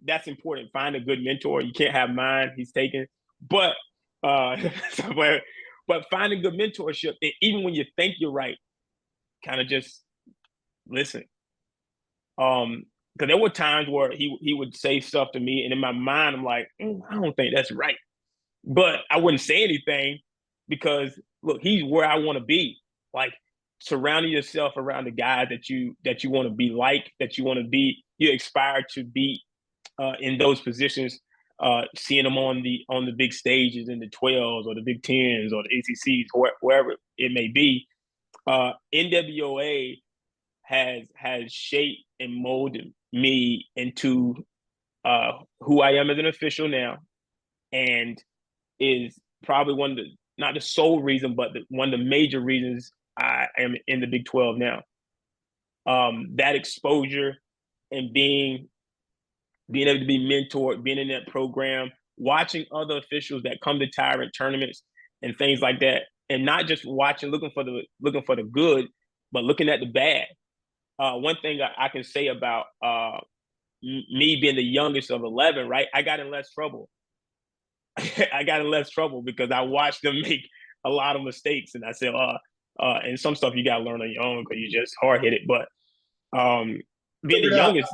That's important. Find a good mentor. You can't have mine; he's taken. But but find a good mentorship, and even when you think you're right, kind of just listen. Because there were times where he would say stuff to me, and in my mind, I'm like, I don't think that's right. But I wouldn't say anything because look, he's where I want to be. Like surrounding yourself around the guys that you want to be like, that you want to be, you aspire to be in those positions. Seeing them on the big stages in the 12s or the Big 10s or the ACCs or wherever it may be. NWOA has shaped and molded me into who I am as an official now, and is probably one of the, not the sole reason, but one of the major reasons I am in the Big 12 now. That exposure and being able to be mentored, being in that program, watching other officials that come to Tyrant tournaments and things like that, and not just watching, looking for the good, but looking at the bad. One thing I can say about me being the youngest of 11, right? I got in less trouble. I got in less trouble because I watched them make a lot of mistakes, and I said, and some stuff you got to learn on your own because you're just hard headed. But being the youngest,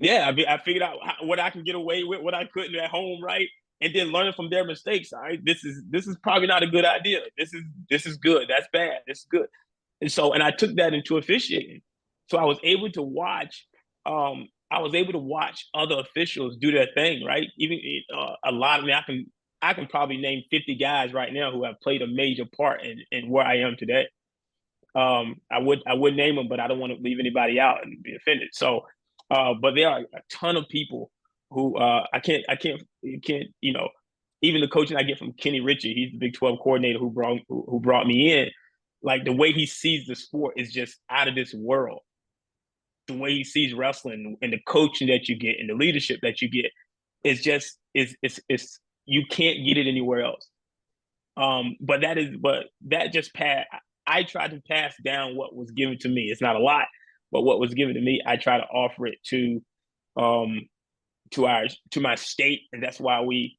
yeah, I figured out what I can get away with, what I couldn't at home, right? And then learning from their mistakes. All right, this is probably not a good idea. This is good. That's bad. This is good. And I took that into officiating. So I was able to watch. I was able to watch other officials do their thing, right? Even a lot of me, I can probably name 50 guys right now who have played a major part in where I am today. I would name them, but I don't want to leave anybody out and be offended. So, but there are a ton of people who I can't, even the coaching I get from Kenny Ritchie, he's the Big 12 coordinator who brought me in. Like the way he sees the sport is just out of this world. The way he sees wrestling and the coaching that you get and the leadership that you get is just it's you can't get it anywhere else. But that just passed. I tried to pass down what was given to me. It's not a lot, but what was given to me, I try to offer it to my state, and that's why we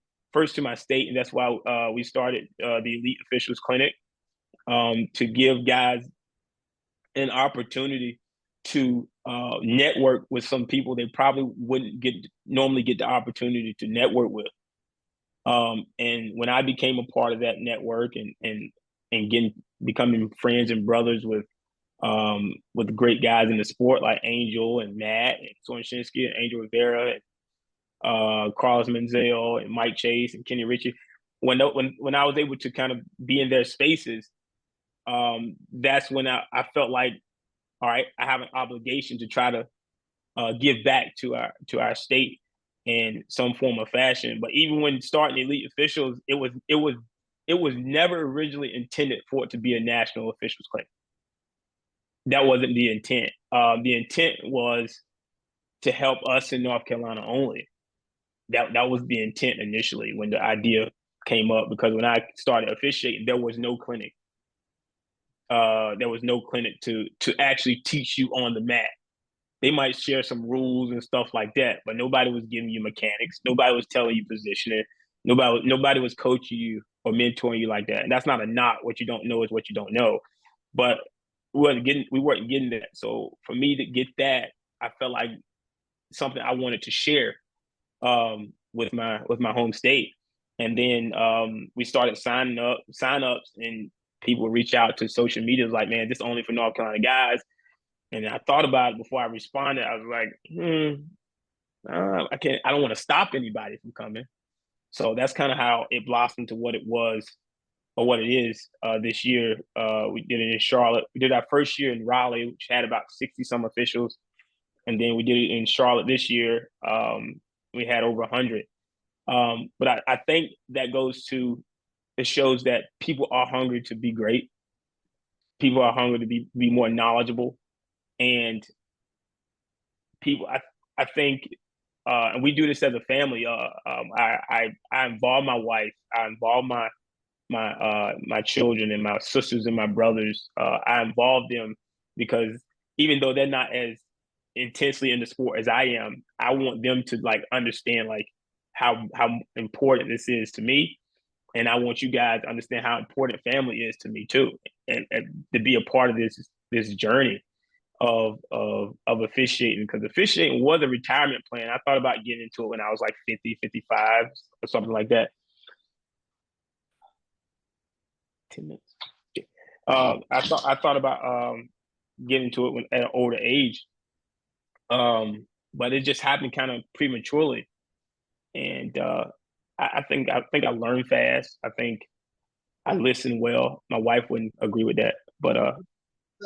started the Elite Officials Clinic, to give guys an opportunity to network with some people they probably wouldn't normally get the opportunity to network with. And when I became a part of that network and becoming friends and brothers with great guys in the sport like Angel and Matt and Soren Shinsky and Angel Rivera and Carlos Menzel and Mike Chase and Kenny Ritchie, when I was able to kind of be in their spaces, that's when I felt like, all right, I have an obligation to try to give back to our state in some form of fashion. But even when starting Elite Officials, it was never originally intended for it to be a national officials clinic. That wasn't the intent. The intent was to help us in North Carolina only. That was the intent initially when the idea came up, because when I started officiating, there was no clinic. There was no clinic to actually teach you on the mat. They might share some rules and stuff like that, but nobody was giving you mechanics. Nobody was telling you positioning. Nobody was coaching you or mentoring you like that. And that's not a knock. What you don't know is what you don't know. But we weren't getting that. So for me to get that, I felt like something I wanted to share with my home state. And then we started sign ups, and people would reach out to social media. It was like, man, this is only for North Carolina guys. And I thought about it before I responded. I was like, I don't want to stop anybody from coming. So that's kind of how it blossomed to what it was or what it is this year. We did it in Charlotte. We did our first year in Raleigh, which had about 60 some officials. And then we did it in Charlotte this year. We had over 100. But I think that it shows that people are hungry to be great. People are hungry to be more knowledgeable. And people, I think, and we do this as a family. I involve my wife. I involve my children and my sisters and my brothers. I involve them because even though they're not as intensely in the sport as I am, I want them to like understand like how important this is to me, and I want you guys to understand how important family is to me too, and to be a part of this journey of officiating, because officiating was a retirement plan. I thought about getting into it when I was like 50, 55 or something like that. 10 minutes. I thought about getting into it at an older age, but it just happened kind of prematurely, and I think I learned fast. I think I listened well. My wife wouldn't agree with that, but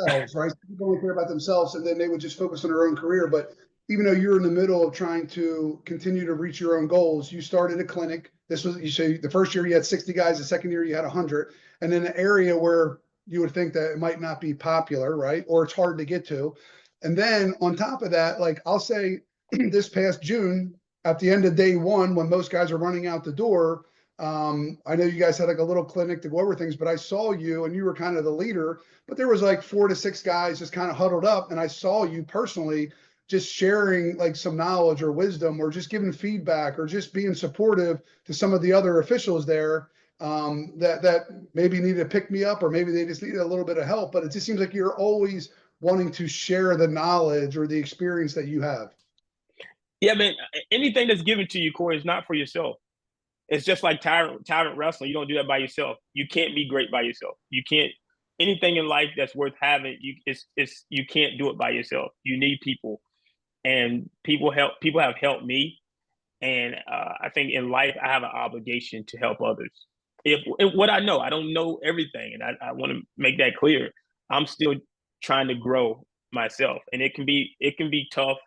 Right? People only care about themselves, and then they would just focus on their own career. But even though you're in the middle of trying to continue to reach your own goals, you started a clinic. This was, you say, the first year you had 60 guys, the second year you had 100, and in an area where you would think that it might not be popular, right? Or it's hard to get to. And then on top of that, like I'll say this past June, at the end of day one, when most guys are running out the door, I know you guys had like a little clinic to go over things, but I saw you and you were kind of the leader, but there was like 4 to 6 guys just kind of huddled up. And I saw you personally just sharing like some knowledge or wisdom or just giving feedback or just being supportive to some of the other officials there, that maybe needed to pick me up or maybe they just needed a little bit of help. But it just seems like you're always wanting to share the knowledge or the experience that you have. yeah, man, anything that's given to you, Corey, is not for yourself. It's just like tyrant wrestling. You don't do that by yourself. You can't be great by yourself. You can't anything in life that's worth having. You can't do it by yourself. You need people, and people have helped me, and I think in life I have an obligation to help others. If what I know, I don't know everything, and I want to make that clear. I'm still trying to grow myself, and it can be tough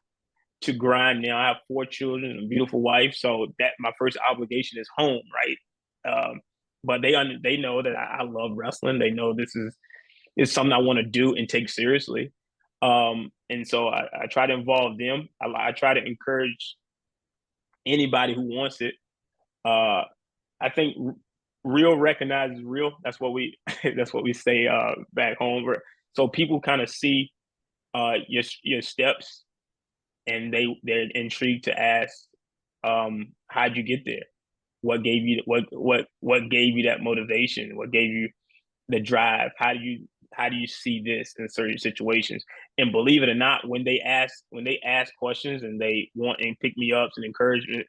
to grind now. I have 4 children and a beautiful wife, so that my first obligation is home, right? But they know that I love wrestling. They know this is something I want to do and take seriously. And so I try to involve them. I try to encourage anybody who wants it. I think real recognizes real. That's what we that's what we say back home. So people kind of see your steps, and they're intrigued to ask, how'd you get there? What gave you that motivation? What gave you the drive? How do you see this in certain situations? And believe it or not, when they ask questions and they want and pick me ups and encouragement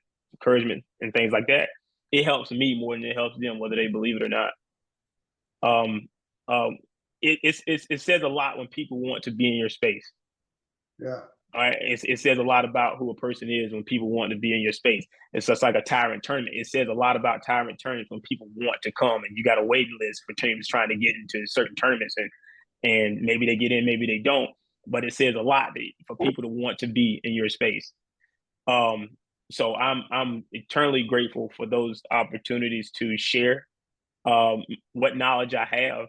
and things like that, it helps me more than it helps them, whether they believe it or not. Um, um, it says a lot when people want to be in your space. Yeah. All right, it says a lot about who a person is when people want to be in your space. It's just like a Tyrant tournament. It says a lot about Tyrant tournaments when people want to come, and you got a waiting list for teams trying to get into certain tournaments, and maybe they get in, maybe they don't. But it says a lot for people to want to be in your space. Um, so I'm eternally grateful for those opportunities to share what knowledge I have,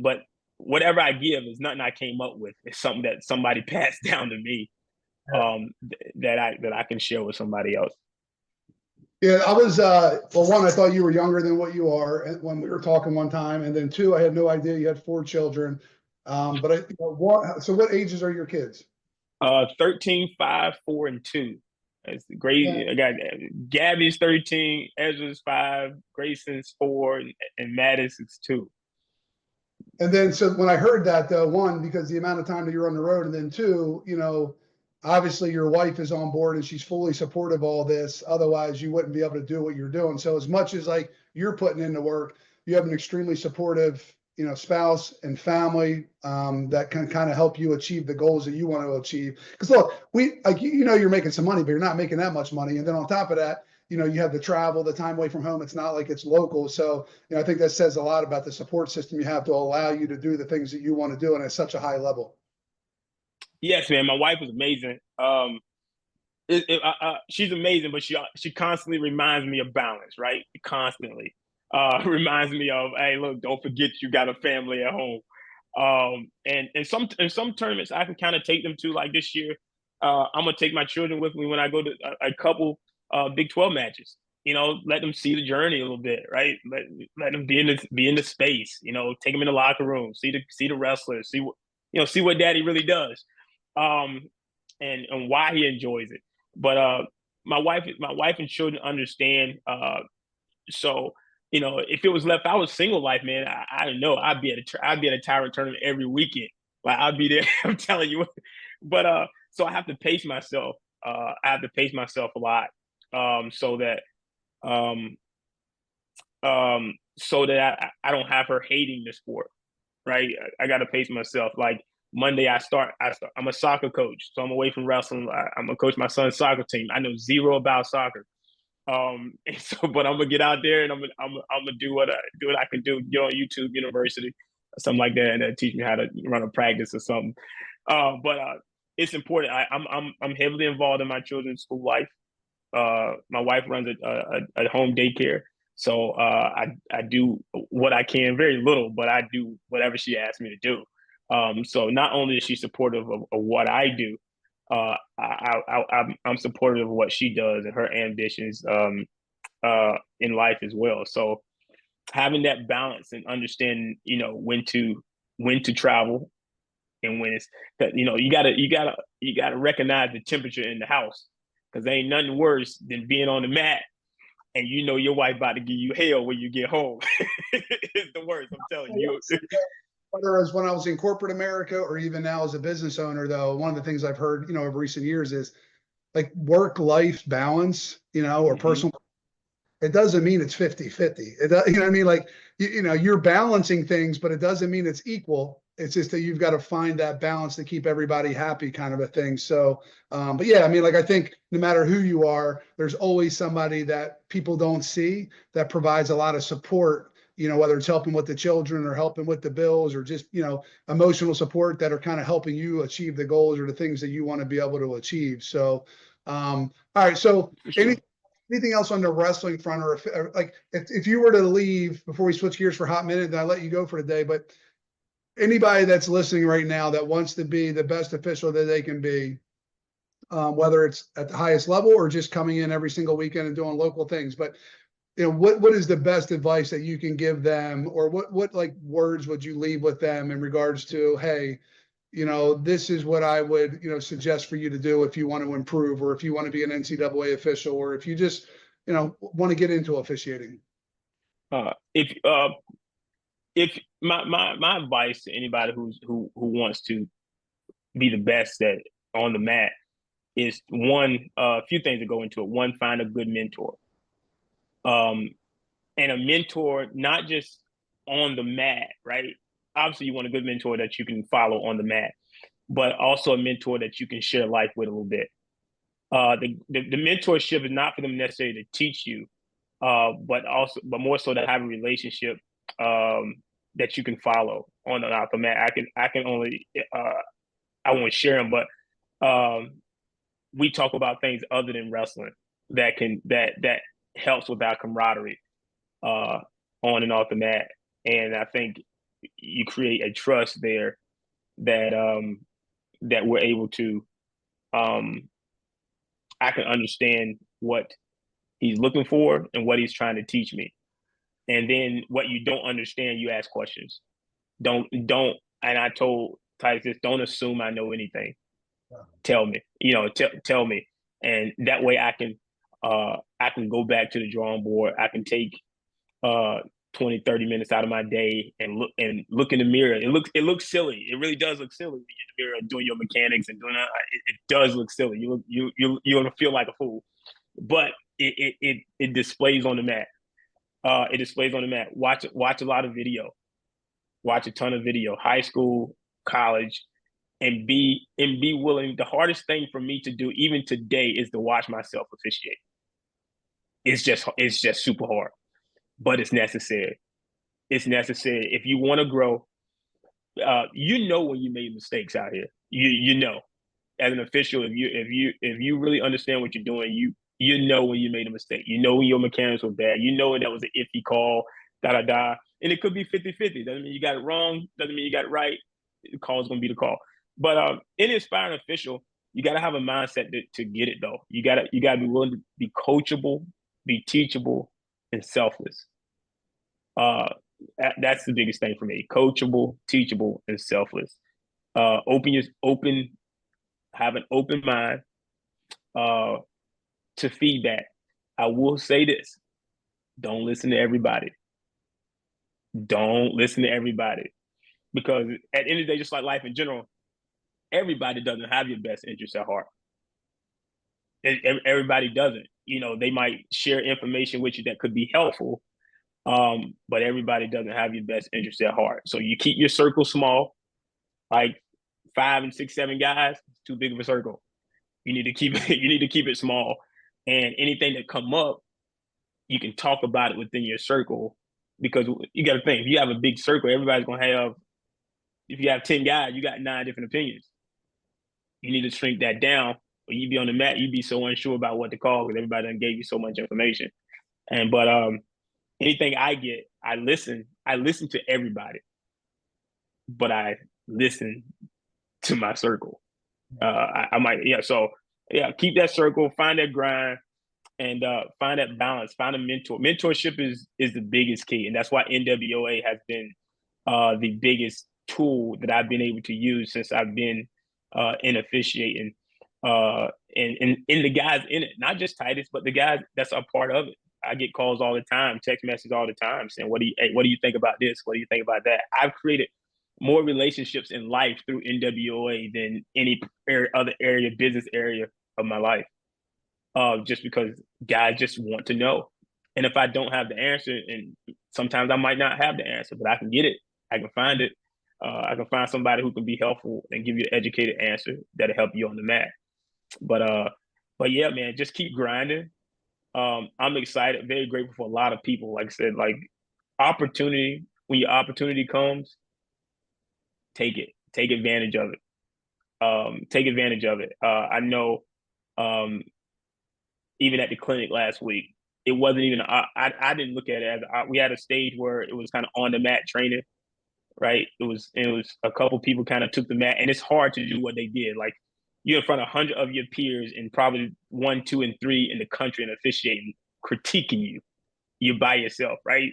but whatever I give is nothing I came up with. It's something that somebody passed down to me, that I can share with somebody else. Yeah, I was, well, one, I thought you were younger than what you are when we were talking one time. And then two, I had no idea you had 4 children. But so what ages are your kids? 13, 5, 4, and 2. It's great. Yeah. I got Gabby's 13, Ezra's 5, Grayson's 4, and Mattis is 2. And then, so when I heard that, though, one, because the amount of time that you're on the road, and then two, obviously your wife is on board and she's fully supportive of all this. Otherwise, you wouldn't be able to do what you're doing. So as much as like you're putting in the work, you have an extremely supportive, spouse and family that can kind of help you achieve the goals that you want to achieve. Because look, you're making some money, but you're not making that much money. And then on top of that, you have the travel, the time away from home. It's not like it's local. So, I think that says a lot about the support system you have to allow you to do the things that you want to do and at such a high level. Yes, man. My wife was amazing. She's amazing, but she constantly reminds me of balance, right? Constantly reminds me of, hey, look, don't forget you got a family at home. And in some tournaments, I can kind of take them to, like this year. I'm gonna take my children with me when I go to a couple Big 12 matches. Let them see the journey a little bit, right? Let them be in the space. Take them in the locker room, see the wrestlers, see what Daddy really does, and why he enjoys it. But my wife and children understand. So if it was left, I was single life, man. I don't know. I'd be at a Tyrant tournament every weekend. Like I'd be there. I'm telling you. But so I have to pace myself. I have to pace myself a lot, so that um, I don't have her hating the sport. Right. I got to pace myself. Like Monday, I'm a soccer coach, so I'm away from wrestling. I'm gonna coach my son's soccer team. I know zero about soccer. But I'm gonna get out there and I'm gonna do what I can do. Get on YouTube University or something like that, and teach me how to run a practice or something. But it's important. I'm heavily involved in my children's school life. My wife runs a home daycare, so I do what I can, very little, but I do whatever she asks me to do. So not only is she supportive of what I do, I'm supportive of what she does and her ambitions in life as well. So having that balance and understanding, when to travel and when it's that you gotta recognize the temperature in the house, because there ain't nothing worse than being on the mat and your wife about to give you hell when you get home. It's the worst, I'm telling you. Whether as when I was in corporate America or even now as a business owner, though, one of the things I've heard, over recent years is like work-life balance, or personal. It doesn't mean it's 50-50. You know what I mean? Like, you're balancing things, but it doesn't mean it's equal. It's just that you've got to find that balance to keep everybody happy, kind of a thing. So, but yeah, I mean, like, I think no matter who you are, there's always somebody that people don't see that provides a lot of support, whether it's helping with the children or helping with the bills or just, emotional support that are kind of helping you achieve the goals or the things that you want to be able to achieve. So, all right. So anything else on the wrestling front, or if you were to leave before we switch gears for a hot minute, then I let you go for today. But anybody that's listening right now that wants to be the best official that they can be, whether it's at the highest level or just coming in every single weekend and doing local things, but what is the best advice that you can give them, or what like words would you leave with them in regards to, hey, this is what I would, suggest for you to do if you want to improve, or if you want to be an NCAA official, or if you just, want to get into officiating? If my advice to anybody who wants to be the best at on the mat is one, a few things that go into it. One, find a good mentor. Um, and a mentor, not just on the mat, right? Obviously, you want a good mentor that you can follow on the mat, but also a mentor that you can share life with a little bit. The mentorship is not for them necessarily to teach you, but more so to have a relationship that you can follow on and off the mat. I can only I won't share them, but we talk about things other than wrestling that helps with our camaraderie uh, on and off the mat. And I think you create a trust there that that we're able to. Um, I can understand what he's looking for and what he's trying to teach me. And then what you don't understand, you ask questions. Don't. And I told Titus, don't assume I know anything. Tell me, tell me, and that way I can go back to the drawing board. I can take 20, 30 minutes out of my day and look in the mirror. It looks silly. It really does look silly when you're in the mirror doing your mechanics and doing that. It does look silly. You're gonna feel like a fool, but it displays on the mat. It displays on the mat. Watch a lot of video. Watch a ton of video. High school, college, and be willing. The hardest thing for me to do, even today, is to watch myself officiate. It's just super hard, but it's necessary. It's necessary if you want to grow. You know when you made mistakes out here. You know, as an official, if you really understand what you're doing, you know when you made a mistake. You know when your mechanics were bad. You know when that was an iffy call, da da da. And it could be 50-50. Doesn't mean you got it wrong. Doesn't mean you got it right. The call is gonna be the call. But in aspiring official, you gotta have a mindset to get it though. You gotta be willing to be coachable, be teachable, and selfless. That's the biggest thing for me: coachable, teachable, and selfless. Have an open mind to feedback. I will say this: don't listen to everybody. Don't listen to everybody, because at the end of the day, just like life in general, everybody doesn't have your best interests at heart. Everybody doesn't. You know, they might share information with you that could be helpful, but everybody doesn't have your best interest at heart. So you keep your circle small, like 5 and 6, 7 guys. It's too big of a circle. You need to keep it. You need to keep it small, and anything that come up, you can talk about it within your circle. Because you got to think, if you have a big circle, everybody's gonna have. If you have 10 guys, you got 9 different opinions. You need to shrink that down, or you be on the mat. You be so unsure about what to call because everybody done gave you so much information. But anything I get, I listen. I listen to everybody, but I listen to my circle. I might, yeah. So yeah, keep that circle, find that grind, and find that balance. Find a mentor. Mentorship is the biggest key, and that's why NWOA has been the biggest tool that I've been able to use since I've been in officiating. And the guys in it, not just Titus, but the guys that's a part of it. I get calls all the time, text messages all the time saying, what do you think about this? What do you think about that? I've created more relationships in life through NWOA than any other area, business area of my life. Just because guys just want to know. And if I don't have the answer, and sometimes I might not have the answer, but I can get it. I can find it. I can find somebody who can be helpful and give you an educated answer that'll help you on the mat. But yeah, man, just keep grinding. I'm excited, very grateful for a lot of people. Like I said, like opportunity, when your opportunity comes, take it, take advantage of it. Take advantage of it. I know, even at the clinic last week, it wasn't even, I didn't look at it as, we had a stage where it was kind of on the mat training, right? It was a couple people kind of took the mat, and it's hard to do what they did. Like, you're in front of 100 of your peers and probably 1, 2, and 3 in the country and officiating, critiquing you. You're by yourself, right?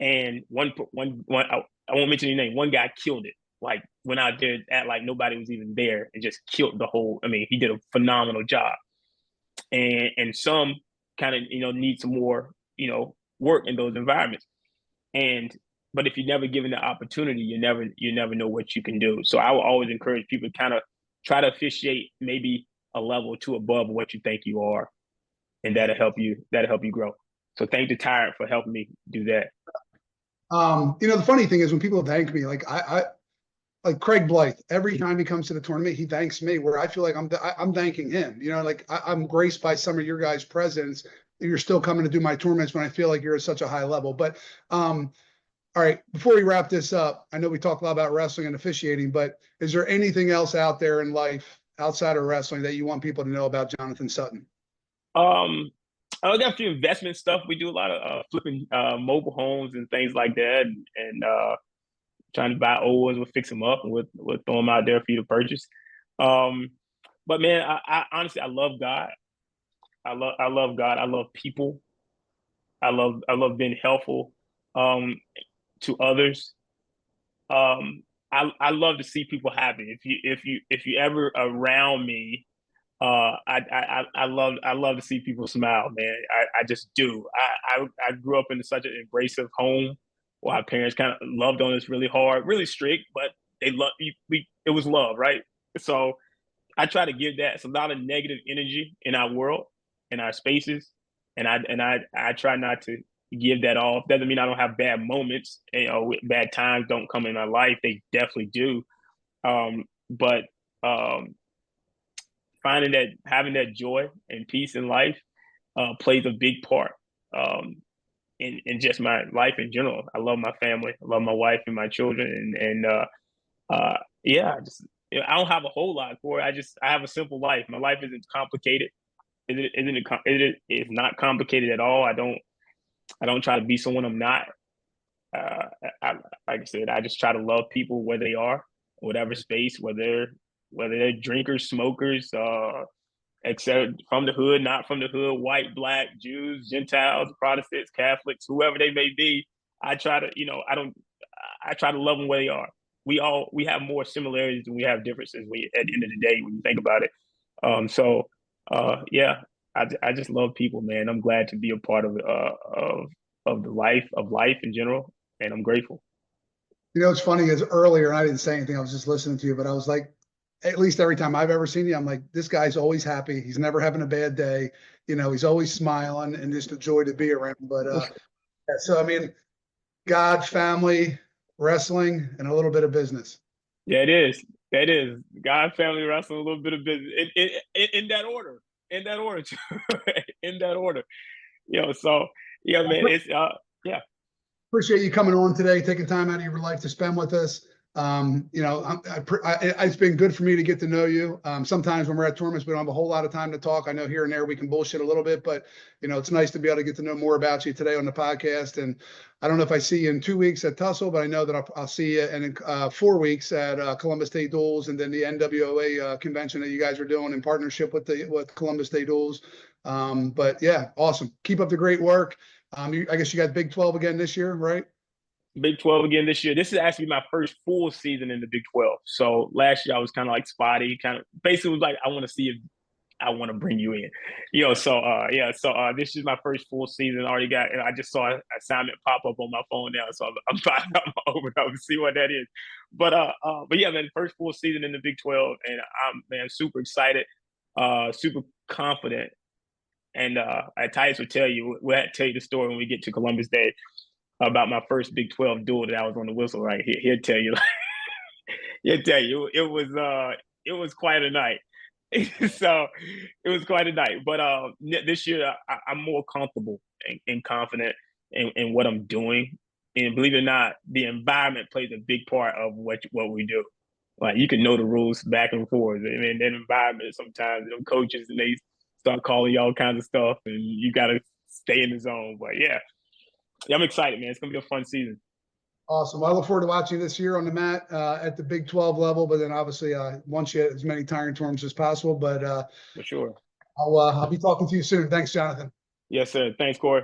And one, I won't mention any name. One guy killed it. Like, went out there at like nobody was even there and just killed the whole. I mean, he did a phenomenal job. And some kind of need some more work in those environments. But if you're never given the opportunity, you never know what you can do. So I will always encourage people to kind of try to officiate maybe a level or two above what you think you are, and that'll help you grow. So thank the Tyrant for helping me do that. The funny thing is when people thank me, like I like Craig Blythe, every time he comes to the tournament, he thanks me, where I feel like I'm thanking him. Like I'm graced by some of your guys' presence. You're still coming to do my tournaments when I feel like you're at such a high level. But all right, before we wrap this up, I know we talk a lot about wrestling and officiating, but is there anything else out there in life outside of wrestling that you want people to know about Jonathan Sutton? I got a few investment stuff. We do a lot of flipping mobile homes and things like that, and trying to buy old ones. We'll fix them up and we'll throw them out there for you to purchase. But man, I honestly, I love God. I love God. I love people. I love being helpful to others. I love to see people happy. If you ever around me, I love to see people smile, man. I just do. I grew up in such an embracive home where our parents kind of loved on us really hard, really strict, but they love we it was love, right? So I try to give that. It's a lot of negative energy in our world, in our spaces, and I try not to give that off. Doesn't mean I don't have bad moments. Bad times don't come in my life. They definitely do. But um, finding that having that joy and peace in life plays a big part in just my life in general. I love my family. I love my wife and my children, yeah, I don't have a whole lot for it. I have a simple life. My life isn't complicated. It's not complicated at all. I don't try to be someone I'm not. Uh, I, like I said, I just try to love people where they are, whatever space, whether they're drinkers, smokers, except from the hood, not from the hood, white, black, Jews, Gentiles, Protestants, Catholics, whoever they may be. I try to, I try to love them where they are. We have more similarities than we have differences at the end of the day when you think about it. Yeah, I just love people, man. I'm glad to be a part of the life in general, and I'm grateful. It's funny is earlier, and I didn't say anything. I was just listening to you, but I was like, at least every time I've ever seen you, I'm like, this guy's always happy. He's never having a bad day. He's always smiling and just a joy to be around. But yeah, so I mean, God, family, wrestling, and a little bit of business. Yeah, it is. That is God, family, wrestling, a little bit of business in that order. In that order, in that order. So yeah, man, yeah. Appreciate you coming on today, taking time out of your life to spend with us. It's been good for me to get to know you. Sometimes when we're at tournaments, we don't have a whole lot of time to talk. I know here and there we can bullshit a little bit, but it's nice to be able to get to know more about you today on the podcast. And I don't know if I see you in 2 weeks at Tussle, but I know that I'll see you in 4 weeks at Columbus State Duels, and then the NWOA convention that you guys are doing in partnership with Columbus State Duels. But yeah, awesome. Keep up the great work. I guess you got Big 12 again this year, right? Big 12 again this year. This is actually my first full season in the Big 12. So last year I was kind of like spotty, kind of basically was like, I want to see if I want to bring you in. This is my first full season. I already got, and I just saw an assignment pop up on my phone now. So I'm open up and see what that is. But yeah, man, first full season in the Big 12. And I'm super excited, super confident. And Titus will tell you, we'll have to tell you the story when we get to Columbus Day about my first Big 12 duel that I was on the whistle. Right, he'll tell you. He'll tell you it was quite a night. So it was quite a night. But this year I'm more comfortable and confident in what I'm doing. And believe it or not, the environment plays a big part of what we do. Like you can know the rules back and forth. I mean, that environment sometimes them coaches and they start calling you all kinds of stuff, and you got to stay in the zone. But yeah, I'm excited, man. It's gonna be a fun season. Awesome. Well, I look forward to watching you this year on the mat at the Big 12 level, but then obviously once you as many Tyrant tournaments as possible. But for sure, I'll be talking to you soon. Thanks, Jonathan. Yes, sir. Thanks, Corey.